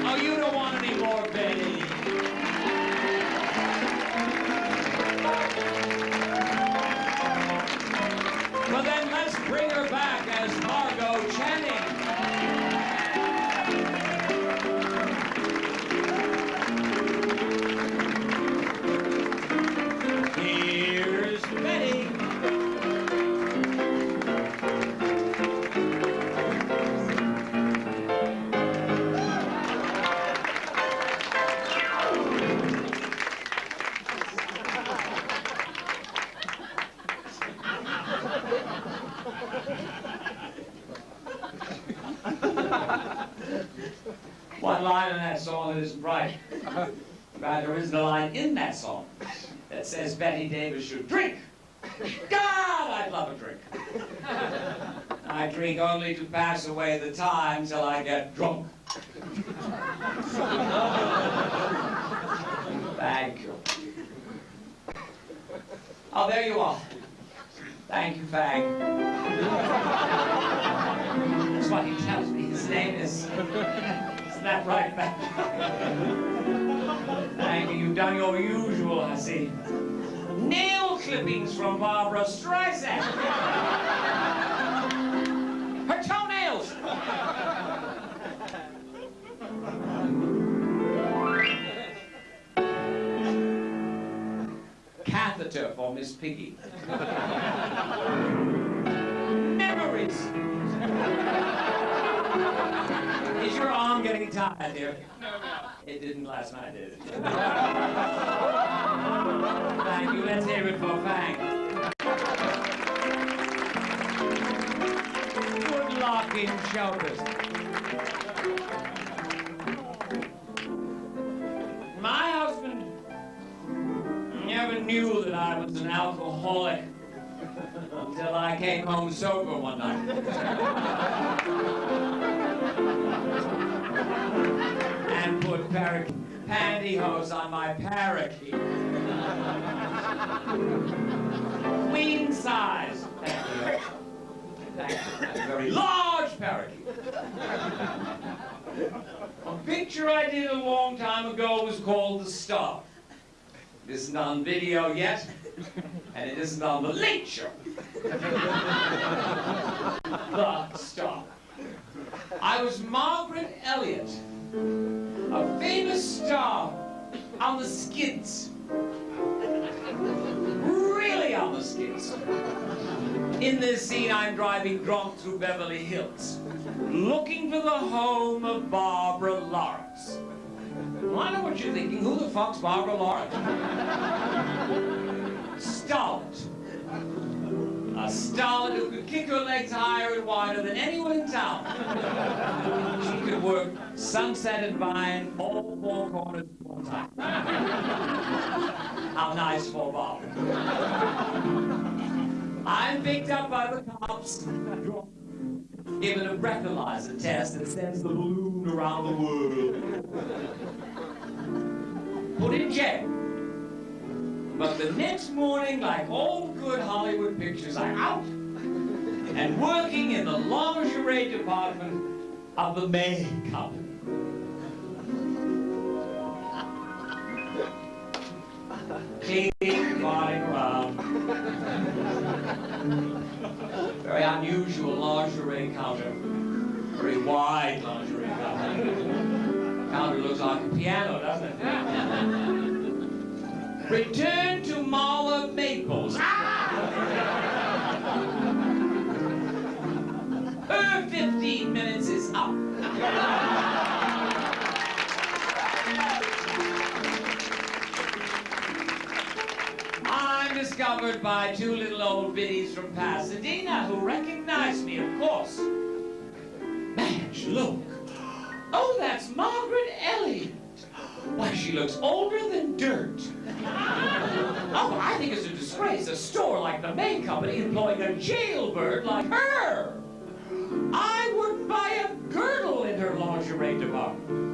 Oh, you don't want any more Betty. Well, then let's bring her back as Margot Channing. Here's Betty. One line in that song that isn't right. Right, there isn't a line in that song that says Bette Davis should drink. God, I'd love a drink. I drink only to pass away the time till I get drunk. Thank you. Oh, there you are. Thank you, Fag. That's what he tells me. His name is... Isn't that right, Fag? Thank you. You've done your usual, I see. Nail clippings from Barbara Streisand. Her toenails. Catheter for Miss Piggy. Memories. Is your arm getting tired, dear? No. It didn't last night, did it? Thank you. Let's hear it for Fang. Good luck in show business. My husband never knew that I was an alcoholic until I came home sober one night. And put pantyhose on my parakeet. Queen size. Thank you. Thank you. That's a very large parakeet. A picture I did a long time ago was called The Star. It isn't on video yet, and it isn't on The Late Show. The Star. I was Margaret Elliott, a famous star on the skids. Really on the skids. In this scene, I'm driving drunk through Beverly Hills, looking for the home of Barbara Lawrence. Well, I know what you're thinking. Who the fuck's Barbara Lawrence? Starlet. starlet who could kick her legs higher and wider than anyone in town. She could work Sunset and Vine, all four corners at one time. How nice for Bob. I'm picked up by the cops, given a breathalyzer test that sends the balloon around the world. Put in jail. But the next morning, like all good Hollywood pictures, I'm out and working in the lingerie department of the Mae Company. Cleaning, flying around. Very unusual lingerie counter. Very wide lingerie counter. Counter looks like a piano, doesn't it? Return to Marla Maples. Her 15 minutes is up. I'm discovered by two little old biddies from Pasadena who recognize me, of course. Madge, look. Oh, that's Margaret Elliott. Why, she looks older than dirt. Oh, I think it's a disgrace, a store like the Mae Company employing a jailbird like her. I wouldn't buy a girdle in her lingerie department.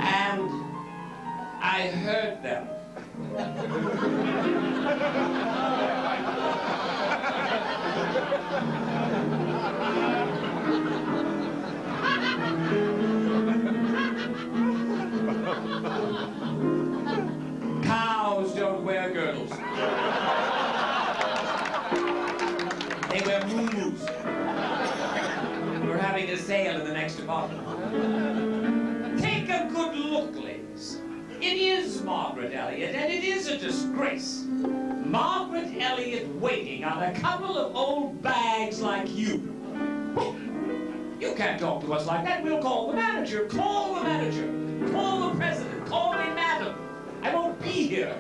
And I heard them. Cows don't wear girdles. They wear moo-moos. We're having a sale in the next department. Take a good look, ladies. It is Margaret Elliott, and it is a disgrace. Margaret Elliott waiting on a couple of old bags like you. You can't talk to us like that. We'll call the manager. Call the manager. Call the president. Call me madam. I won't be here.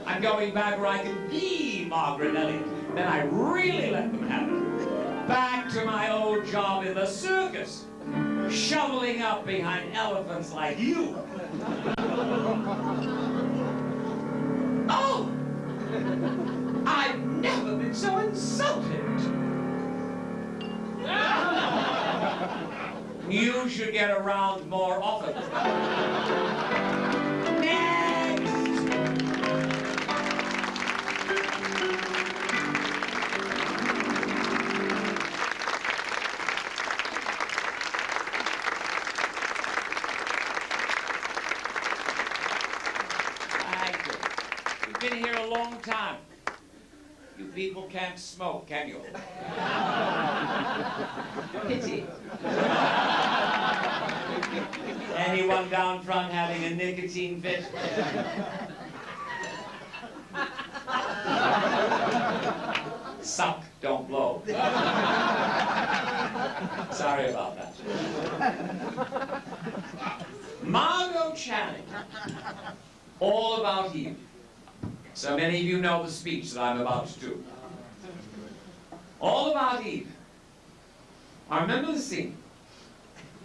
I'm going back where I can be Margaret Elliott. Then I really let them have it. Back to my old job in the circus. Shoveling up behind elephants like you. Oh! I've never been so insulted. You should get around more often. Next! Thank you. You've been here a long time. You people can't smoke, can you? Pity. Anyone down front having a nicotine fit? Suck, don't blow. Sorry about that. Margot Channing. All about Eve. So many of you know the speech that I'm about to do. All about Eve. I remember the scene.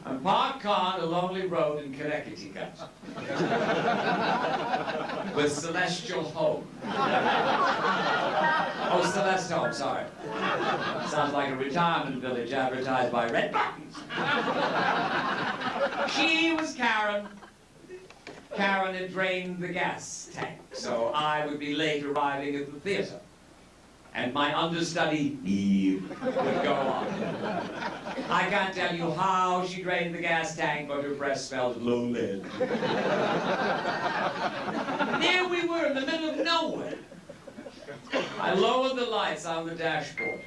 I'm parked car on a lonely road in Connecticut with Celestial Home. Oh, Celeste Home, sorry. Sounds like a retirement village advertised by Red Buttons. She was Karen. Karen had drained the gas tank, so I would be late arriving at the theater. And my understudy, Eve, would go on. I can't tell you how she drained the gas tank, but her breath smelled of low lead. There we were in the middle of nowhere. I lowered the lights on the dashboard.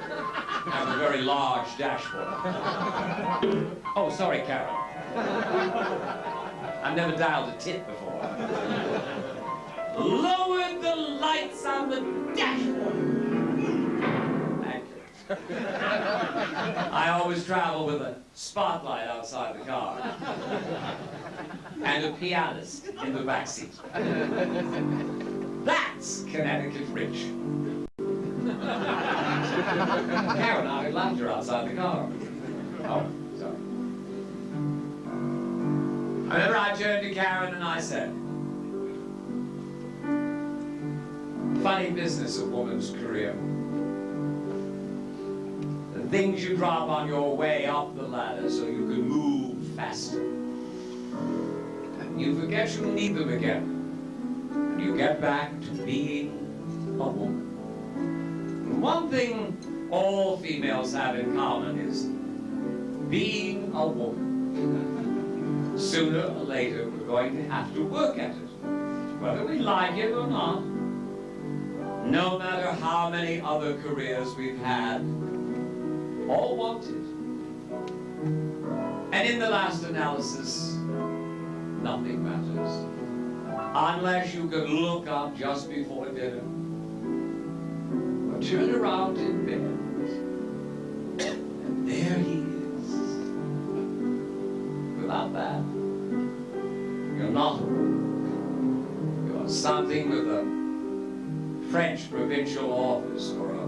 I have a very large dashboard. Oh, sorry, Karen. I've never dialed a tip before. Lowered the lights on the dashboard. Thank you. I I always travel with a spotlight outside the car. And a pianist in the back seat. That's Connecticut rich. Karen, I heard laughter outside the car. Oh, sorry. I remember I turned to Karen and I said, funny business, a woman's career. The things you drop on your way up the ladder so you can move faster. And you forget you'll need them again. And you get back to being a woman. And one thing all females have in common is being a woman. Sooner or later, we're going to have to work at it, whether we like it or not. No matter how many other careers we've had, all wanted. And in the last analysis, nothing matters. Unless you can look up just before dinner, or turn around in bed, and there he is. Without that, you're not a woman. You're something with a French provincial office or a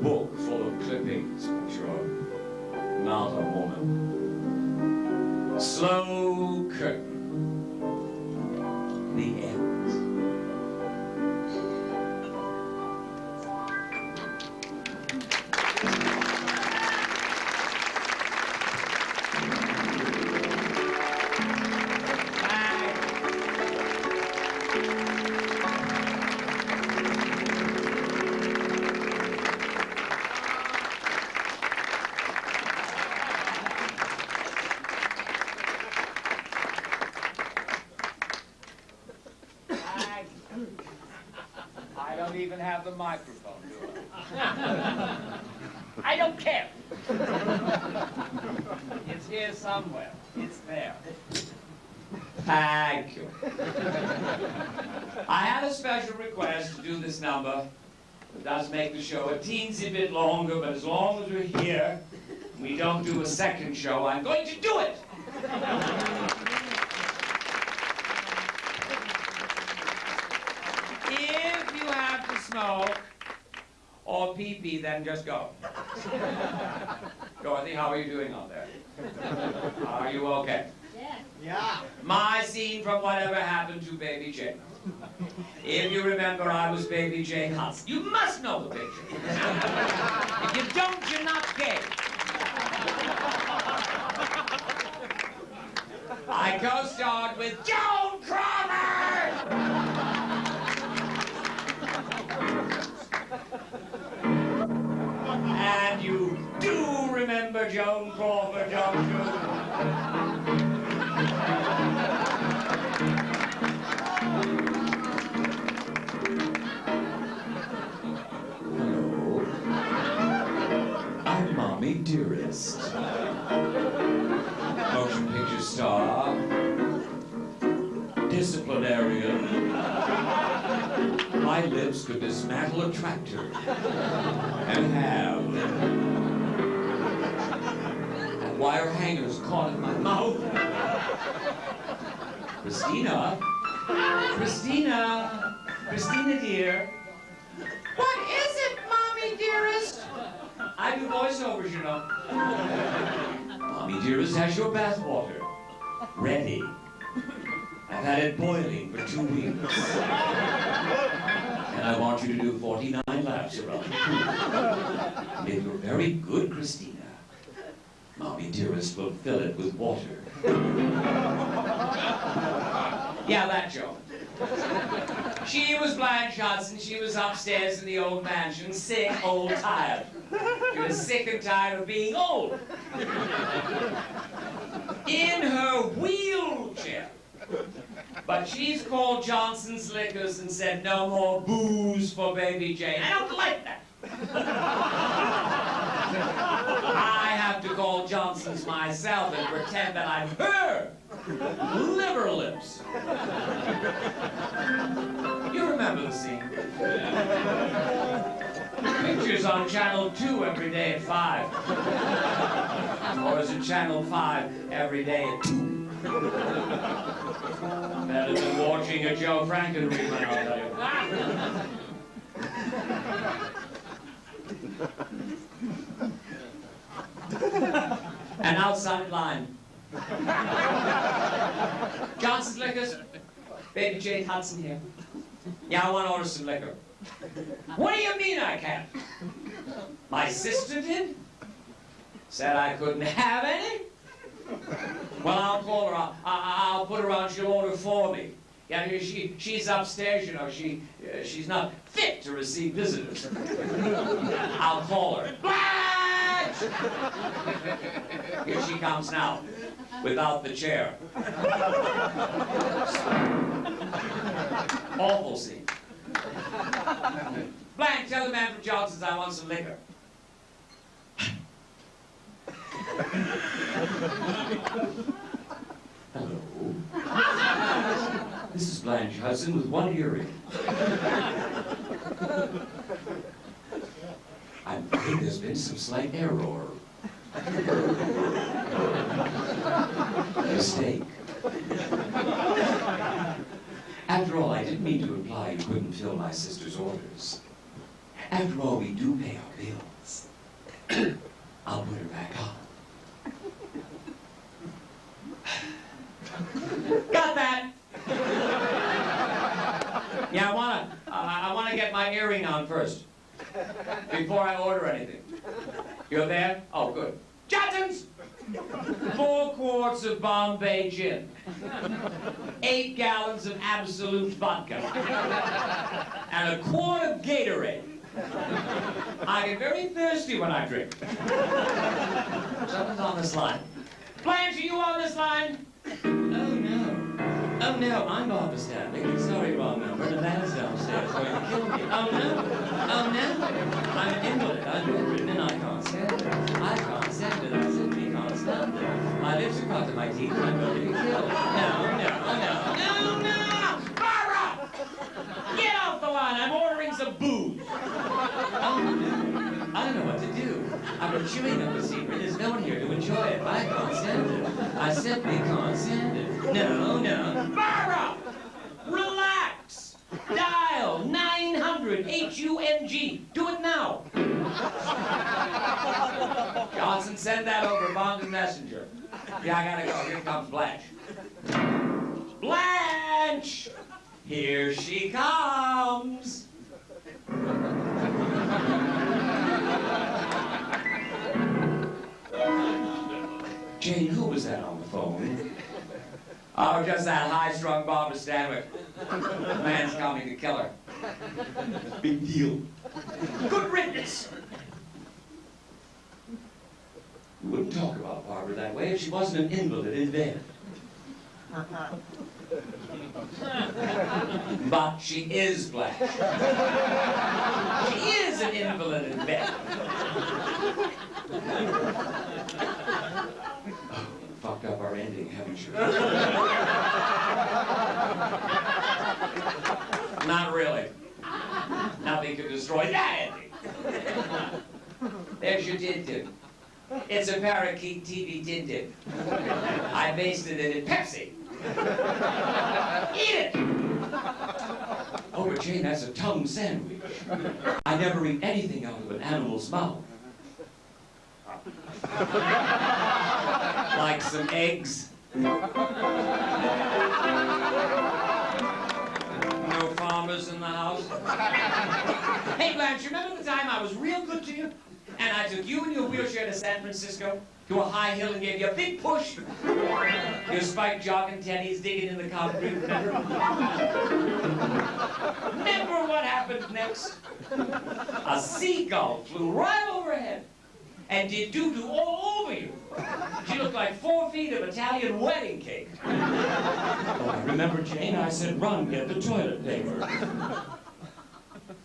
book full of clippings, but you're not a woman. Slow curtain. The end. I don't even have the microphone, do I? I don't care. It's here somewhere. It's there. Thank you. I had a special request to do this number. It does make the show a teensy bit longer, but as long as we're here, we don't do a second show, I'm going to do it! If you have to smoke or pee-pee, then just go. Dorothy, how are you doing out there? Are you okay? Yeah. My scene from Whatever Happened to Baby Jane. If you remember, I was Baby Jane Hudson. You must know the picture. If you don't, you're not gay. I co-starred with Joan Crawford! And you do remember Joan Crawford, don't you? Hello. I'm Mommy Dearest. Motion picture star. Disciplinarian. My lips could dismantle a tractor. And have. And wire hangers caught in my mouth. Christina. Christina. Christina, dear. What is it, Mommy dearest? I do voiceovers, you know. Mommy Dearest has your bath water. Ready. I've had it boiling for 2 weeks. And I want you to do 49 laps around. And if you're very good, Christina, Mommy Dearest will fill it with water. Yeah, that joke. She was Blanche Hudson. She was upstairs in the old mansion, sick, old, tired. She was sick and tired of being old. In her wheelchair. But she's called Johnson's Liquors and said no more booze for Baby Jane. I don't like that. I have to call Johnson's myself and pretend that I'm her. Liver lips. You remember the scene. Pictures on Channel 2 every day at 5. to Channel 5 every day at 2. Better than watching a Joe Franken rerun, I'll tell you. An outside line. Johnson's Liquors. Baby Jane Hudson here. Yeah, I want to order some liquor. What do you mean I can't? My sister did? Said I couldn't have any? Well, I'll call her. I'll put her on. She'll order for me. Yeah, she's upstairs, you know. She's not fit to receive visitors. I'll call her. Blanche! Here she comes now, without the chair. Awful scene. Blanche, tell the man from Johnson's I want some liquor. Hello. This is Blanche Hudson with one earring. I'm afraid there's been some slight error. Mistake. After all, I didn't mean to imply you couldn't fill my sister's orders. After all, we do pay our bills. I'll put her back on. Got that? Yeah, I wanna get my earring on first. Before I order anything. You're there? Oh, good. Johnson's! 4 quarts of Bombay gin. 8 gallons of Absolute vodka. And a quart of Gatorade. I get very thirsty when I drink. Someone's on this line. Blanche, are you on this line? Oh, no. Oh, no, I'm Barbara Stanley. Sorry, wrong number. The man's downstairs going to kill me. Oh, no. Oh, no. I'm an invalid. I'm bedridden and I can't stand it. I can't stand it. I simply can't stand it. My lips are cut to my teeth and I'm going to be killed. No. Barbara! Get off the line. I'm ordering some booze. Oh, no. I don't know what to do. I've been chewing up a secret. There's no one here to enjoy it. I can't stand it. I simply can't stand it. No. Barbara! Relax! Dial 900-HUNG. Do it now. Johnson, send that over. Bond Messenger. Yeah, I gotta go. Here comes Blanche. Blanche! Here she comes. Jane, who was that on the phone? Oh, just that high-strung Barbara Stanwyck. The man's coming to kill her. Big deal. Good riddance. You wouldn't talk about Barbara that way if she wasn't an invalid in bed. But she is Blanche. She is an invalid in bed. Fucked up our ending, haven't you? Not really. Nothing could destroy that ending. There's your din-din. It's a parakeet TV din-din. I basted it in Pepsi. Eat it! Oh, but Jane, that's a tongue sandwich. I never eat anything out of an animal's mouth. Like some eggs. No farmers in the house. Hey, Blanche, remember the time I was real good to you? And I took you in your wheelchair to San Francisco, to a high hill and gave you a big push? Your spiked jogging tennies digging in the concrete. Remember what happened next? A seagull flew right overhead and did doo-doo all over you. She looked like 4 feet of Italian wedding cake. Oh, remember, Jane, I said, run, get the toilet paper.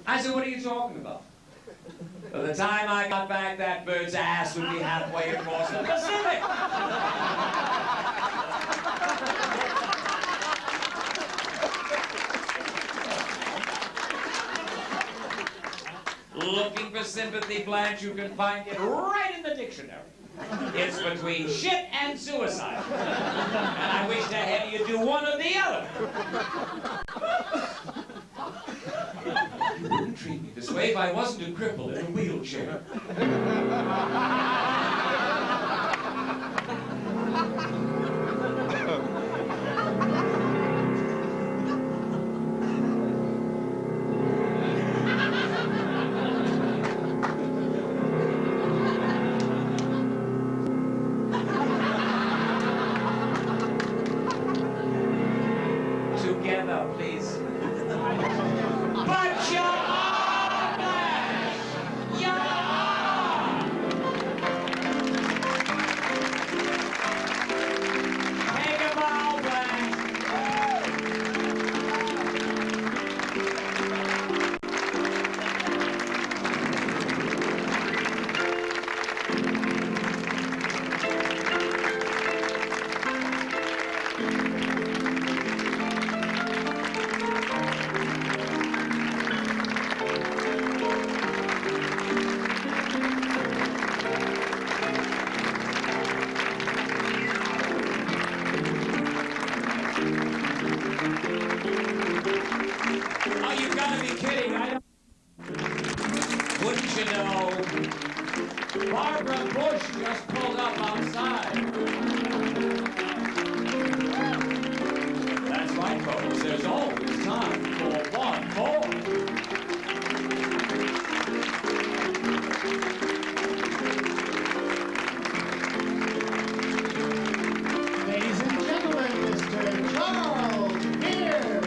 I said, what are you talking about? By the time I got back, that bird's ass would be halfway across the Pacific. Looking for sympathy, Blanche, you can find it right in the dictionary. It's between shit and suicide. And I wish to have you do one or the other. You wouldn't treat me this way if I wasn't a cripple in a wheelchair. Together, please. But you're always, take a bow back. Oh, you've got to be kidding. Wouldn't you know? Barbara Bush just pulled up outside. That's right, folks. There's always time for one more. Ladies and gentlemen, Mr. Charles Pierce.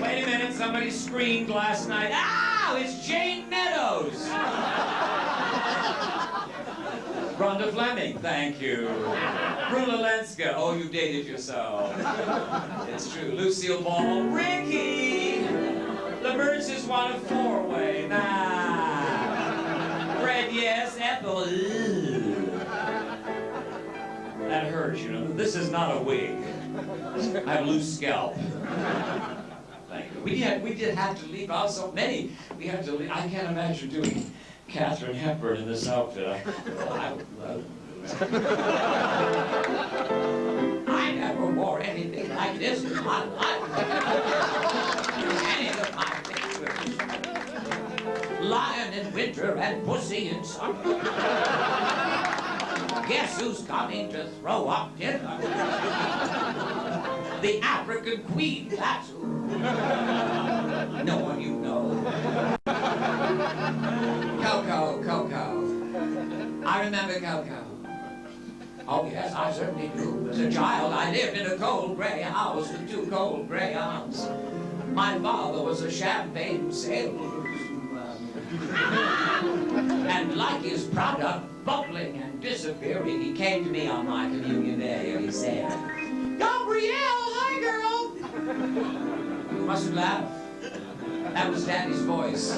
Wait a minute, somebody screamed last night. Ow! It's Jane Meadows! Rhonda Fleming, thank you. Rula Lenska, oh, you dated yourself. It's true. Lucille Ball, Ricky! The Birds is one of four-way. Nah. Fred, yes. Ethel, ew. That hurts, you know. This is not a wig. I have a loose scalp. Thank you. We did have to leave out so many. We had to leave. I can't imagine doing Katharine Hepburn in this outfit. I never wore anything like this in my life. Any of my pictures. Lion in winter and pussy in summer. Guess who's coming to throw up dinner? The African Queen, that's who. No one you know. Coco. I remember Coco. Oh, yes, I certainly do. As a child, I lived in a cold gray house with two cold gray aunts. My father was a champagne salesman. And like his product bubbling and disappearing, he came to me on my communion day and he said, Gabrielle, hi, girl. You mustn't laugh. That was Daddy's voice.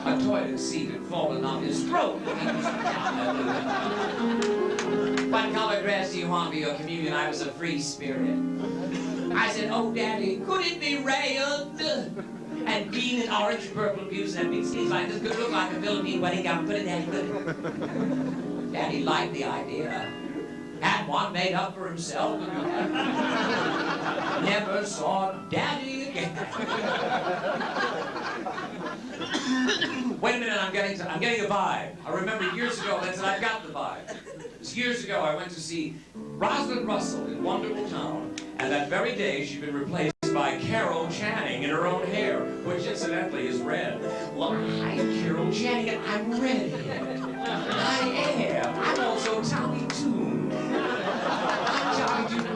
A toilet seat had fallen on his throat. What color dress do you want for your communion? I was a free spirit. I said, oh, Daddy, could it be red? And green and orange, purple, blues, and big sleeves like this could look like a Philippine wedding gown. Put it, Daddy, put it. Daddy liked the idea. Had one made up for himself. Never saw Daddy again. Wait a minute, I'm getting a vibe. I remember years ago, that's when I got the vibe. It was years ago, I went to see Rosalind Russell in Wonderful Town, and that very day she'd been replaced by Carol Channing in her own hair, which incidentally is red. Well, I'm Carol Channing, and I'm redhead. I am. I'm also Tommy Toon. I'm Tommy Toon.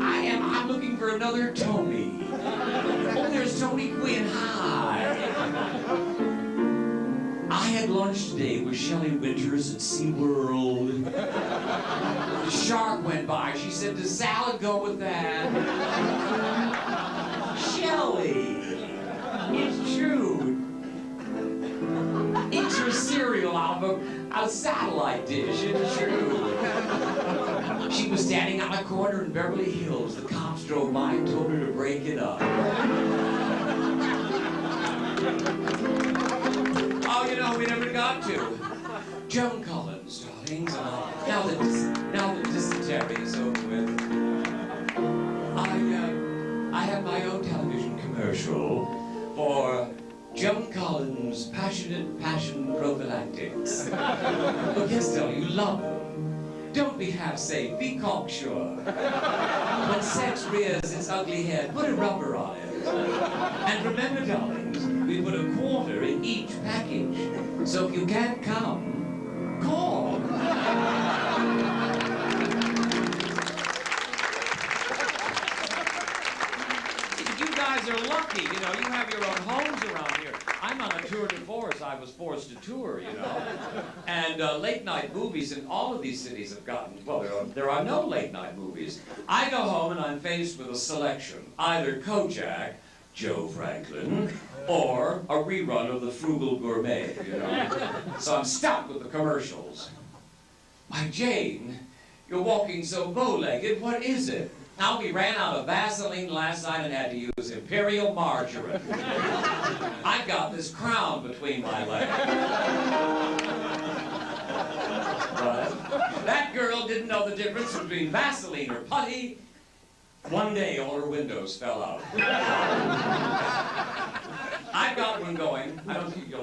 I'm looking for another Tony. Oh, there's Tony Quinn. Hi. I had lunch today with Shelley Winters at SeaWorld. The shark went by. She said, does salad go with that? Shelley, it's true. Eat your cereal signal out of a satellite dish. It's true. She was standing on a corner in Beverly Hills. The cops drove by and told her to break it up. Oh, you know, we never got to. Joan Collins, darlings. Now that dysentery is over with, I have my own television commercial for Joan Collins' Passionate Passion Prophylactics. Oh, yes, darling, you love them. Don't be half-safe, be cocksure. When sex rears its ugly head, put a rubber on it. And remember, darlings, we put a quarter in each package. So if you can't come, call. You guys are lucky, you know, you have your own homes around here. I'm on a tour de force. I was forced to tour, you know. And late-night movies in all of these cities have gotten, well, there are no late-night movies. I go home and I'm faced with a selection, either Kojak, Joe Franklin, or a rerun of The Frugal Gourmet, you know. So I'm stuck with the commercials. Why, Jane, you're walking so bow-legged, what is it? Now, we ran out of Vaseline last night and had to use Imperial Margarine. I've got this crown between my legs. But that girl didn't know the difference between Vaseline or putty. One day, all her windows fell out. I've got one going. I don't think you'll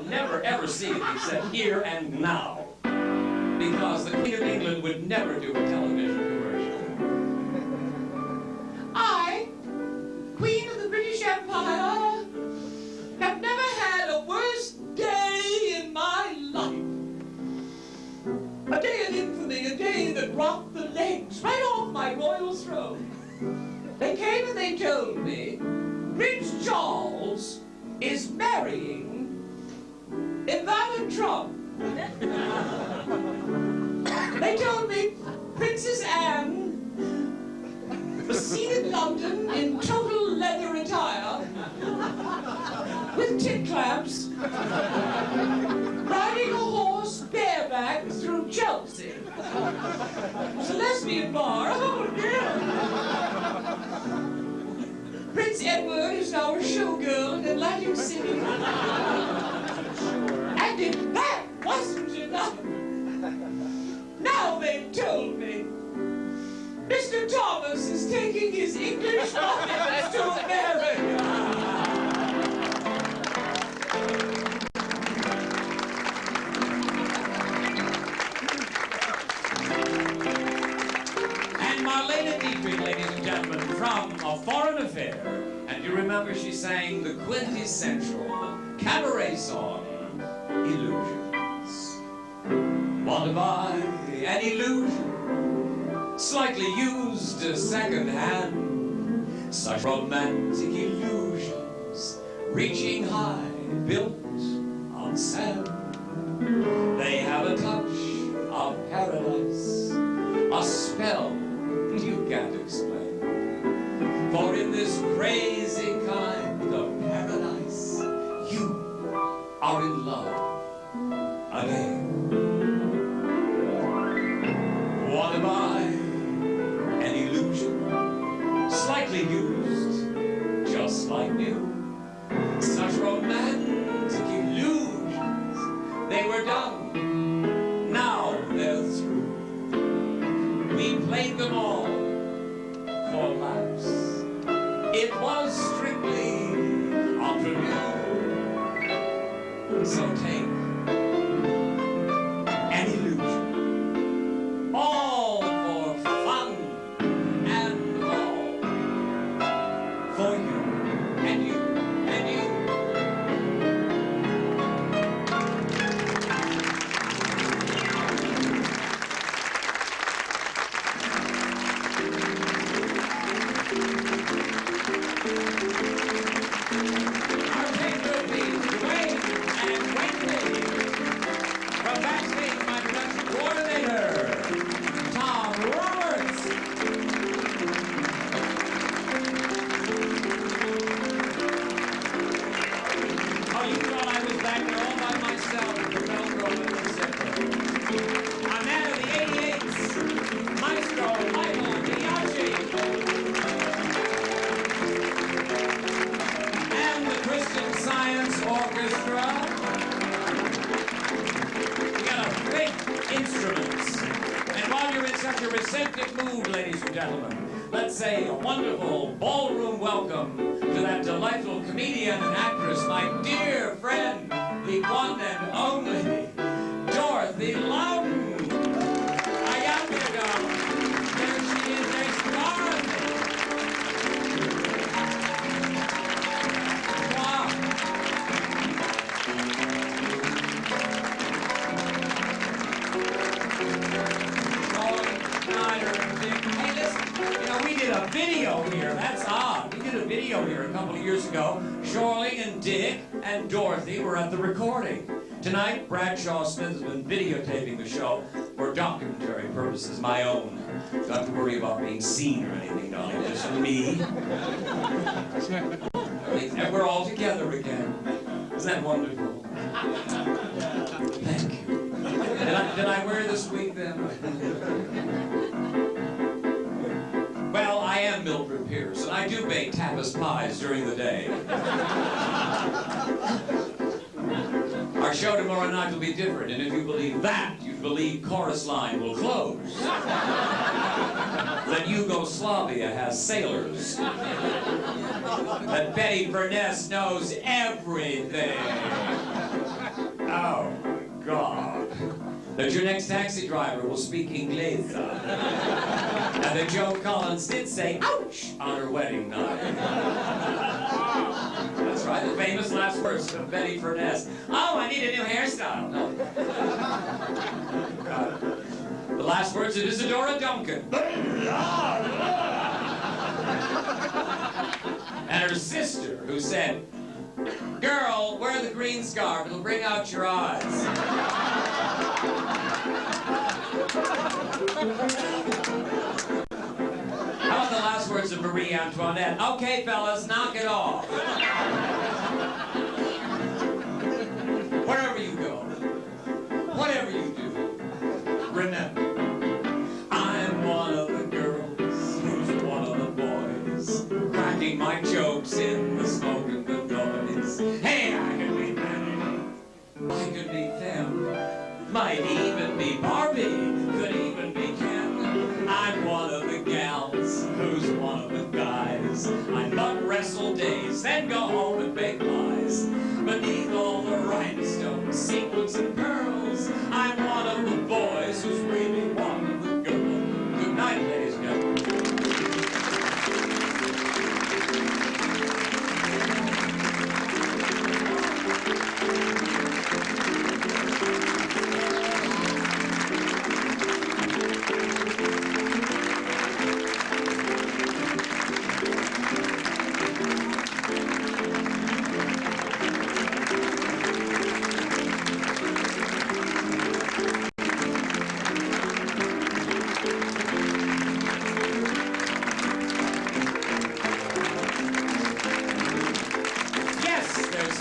never, ever see it except here and now. Because the Queen of England would never do a television commercial. I, Queen of the British Empire, have never had a worse day in my life. A day of infamy, a day that rocked the legs right off my royal throne. They came and they told me Prince Charles is marrying Ivana Trump. They told me Princess Anne was seen in London in total leather attire with tit clamps, riding a horse bareback through Chelsea. It's a lesbian bar. Oh, dear. Prince Edward is now a showgirl in Atlantic City. And if that wasn't enough, now they've told me Mr. Thomas is taking his English muffins to America. And Marlene Dietrich, ladies and gentlemen, from A Foreign Affair. And you remember she sang the quintessential cabaret song, Illusions. Want to buy an illusion? Slightly used second hand. Such romantic illusions, reaching high, built on sand. They have a touch of paradise, a spell you can't explain. For in this crazy kind of paradise, you are in love again. Want to buy an illusion, slightly used, just like new. Such romantic illusions, they were done, now they're through. We played your receptive mood, ladies and gentlemen. Let's say a wonderful ballroom welcome to that delightful comedian and actress, my dear friend, the one and only Dorothy Loudon. There she is. There's Dorothy. Wow. Hey, listen, we did a video here. That's odd. We did a video here a couple of years ago. Shirley and Dick and Dorothy were at the recording. Tonight, Bradshaw Smith has been videotaping the show for documentary purposes, my own. Don't have to worry about being seen or anything, darling. Just me. And we're all together again. Isn't that wonderful? Thank you. Did I wear this wig then? Well, I am Mildred Pierce, and I do bake tapas pies during the day. Our show tomorrow night will be different, and if you believe that, you believe Chorus Line will close. That Yugoslavia has sailors. That Betty Furness knows everything. Oh, my God. That your next taxi driver will speak Inglés. And that Joe Collins did say, ouch, on her wedding night. That's right, the famous last words of Betty Furness. Oh, I need a new hairstyle. No. The last words of Isadora Duncan. And her sister, who said, girl, wear the green scarf, it'll bring out your eyes. How about the last words of Marie Antoinette? Okay, fellas, knock it off. Wherever you go, whatever you do, remember, I'm one of the girls who's one of the boys, cracking my jokes in the smoke and the noise. Hey, I could be them, I could be them, might even be Barbie, could even be Ken. I'm one of the gals who's one of the guys. I butt wrestle days, then go home and bake pies. Beneath all the rhinestones, sequins and pearls, I'm one of the boys who's really one of the girls. Good night, ladies and gentlemen.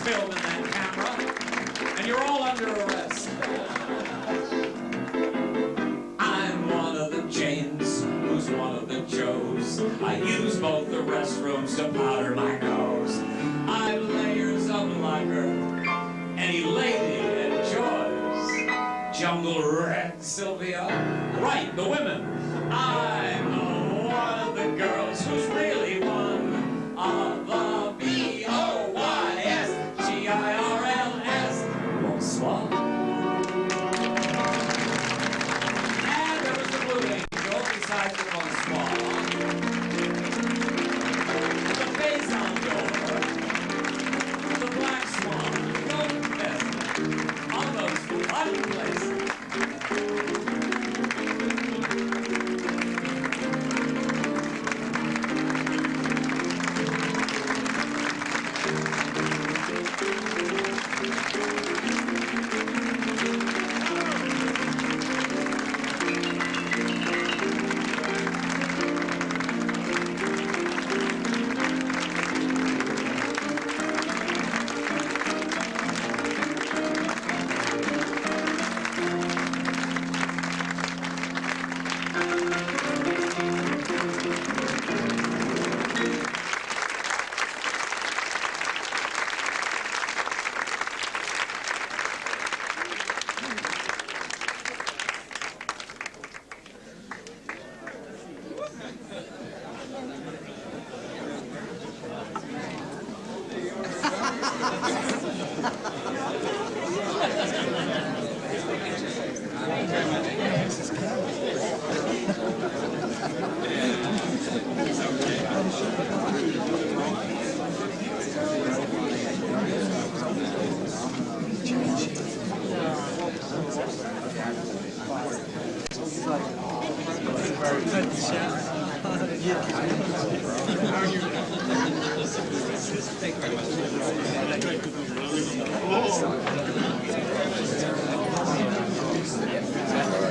Film in that camera, and you're all under arrest. I'm one of the Janes, who's one of the Joes. I use both the restrooms to powder my nose. I've layers of lacquer, any lady enjoys. Jungle Red, Sylvia, right, the women. I'm one of the girls who's really one of the B-O-Y-S. G-I-R-L-S. Bonsoir. And there was the Blue Angel besides the bonsoir. The Paysan Door. The Black Swan. The Golden Pheasant. All those fun places.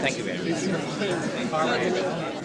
Thank you very much.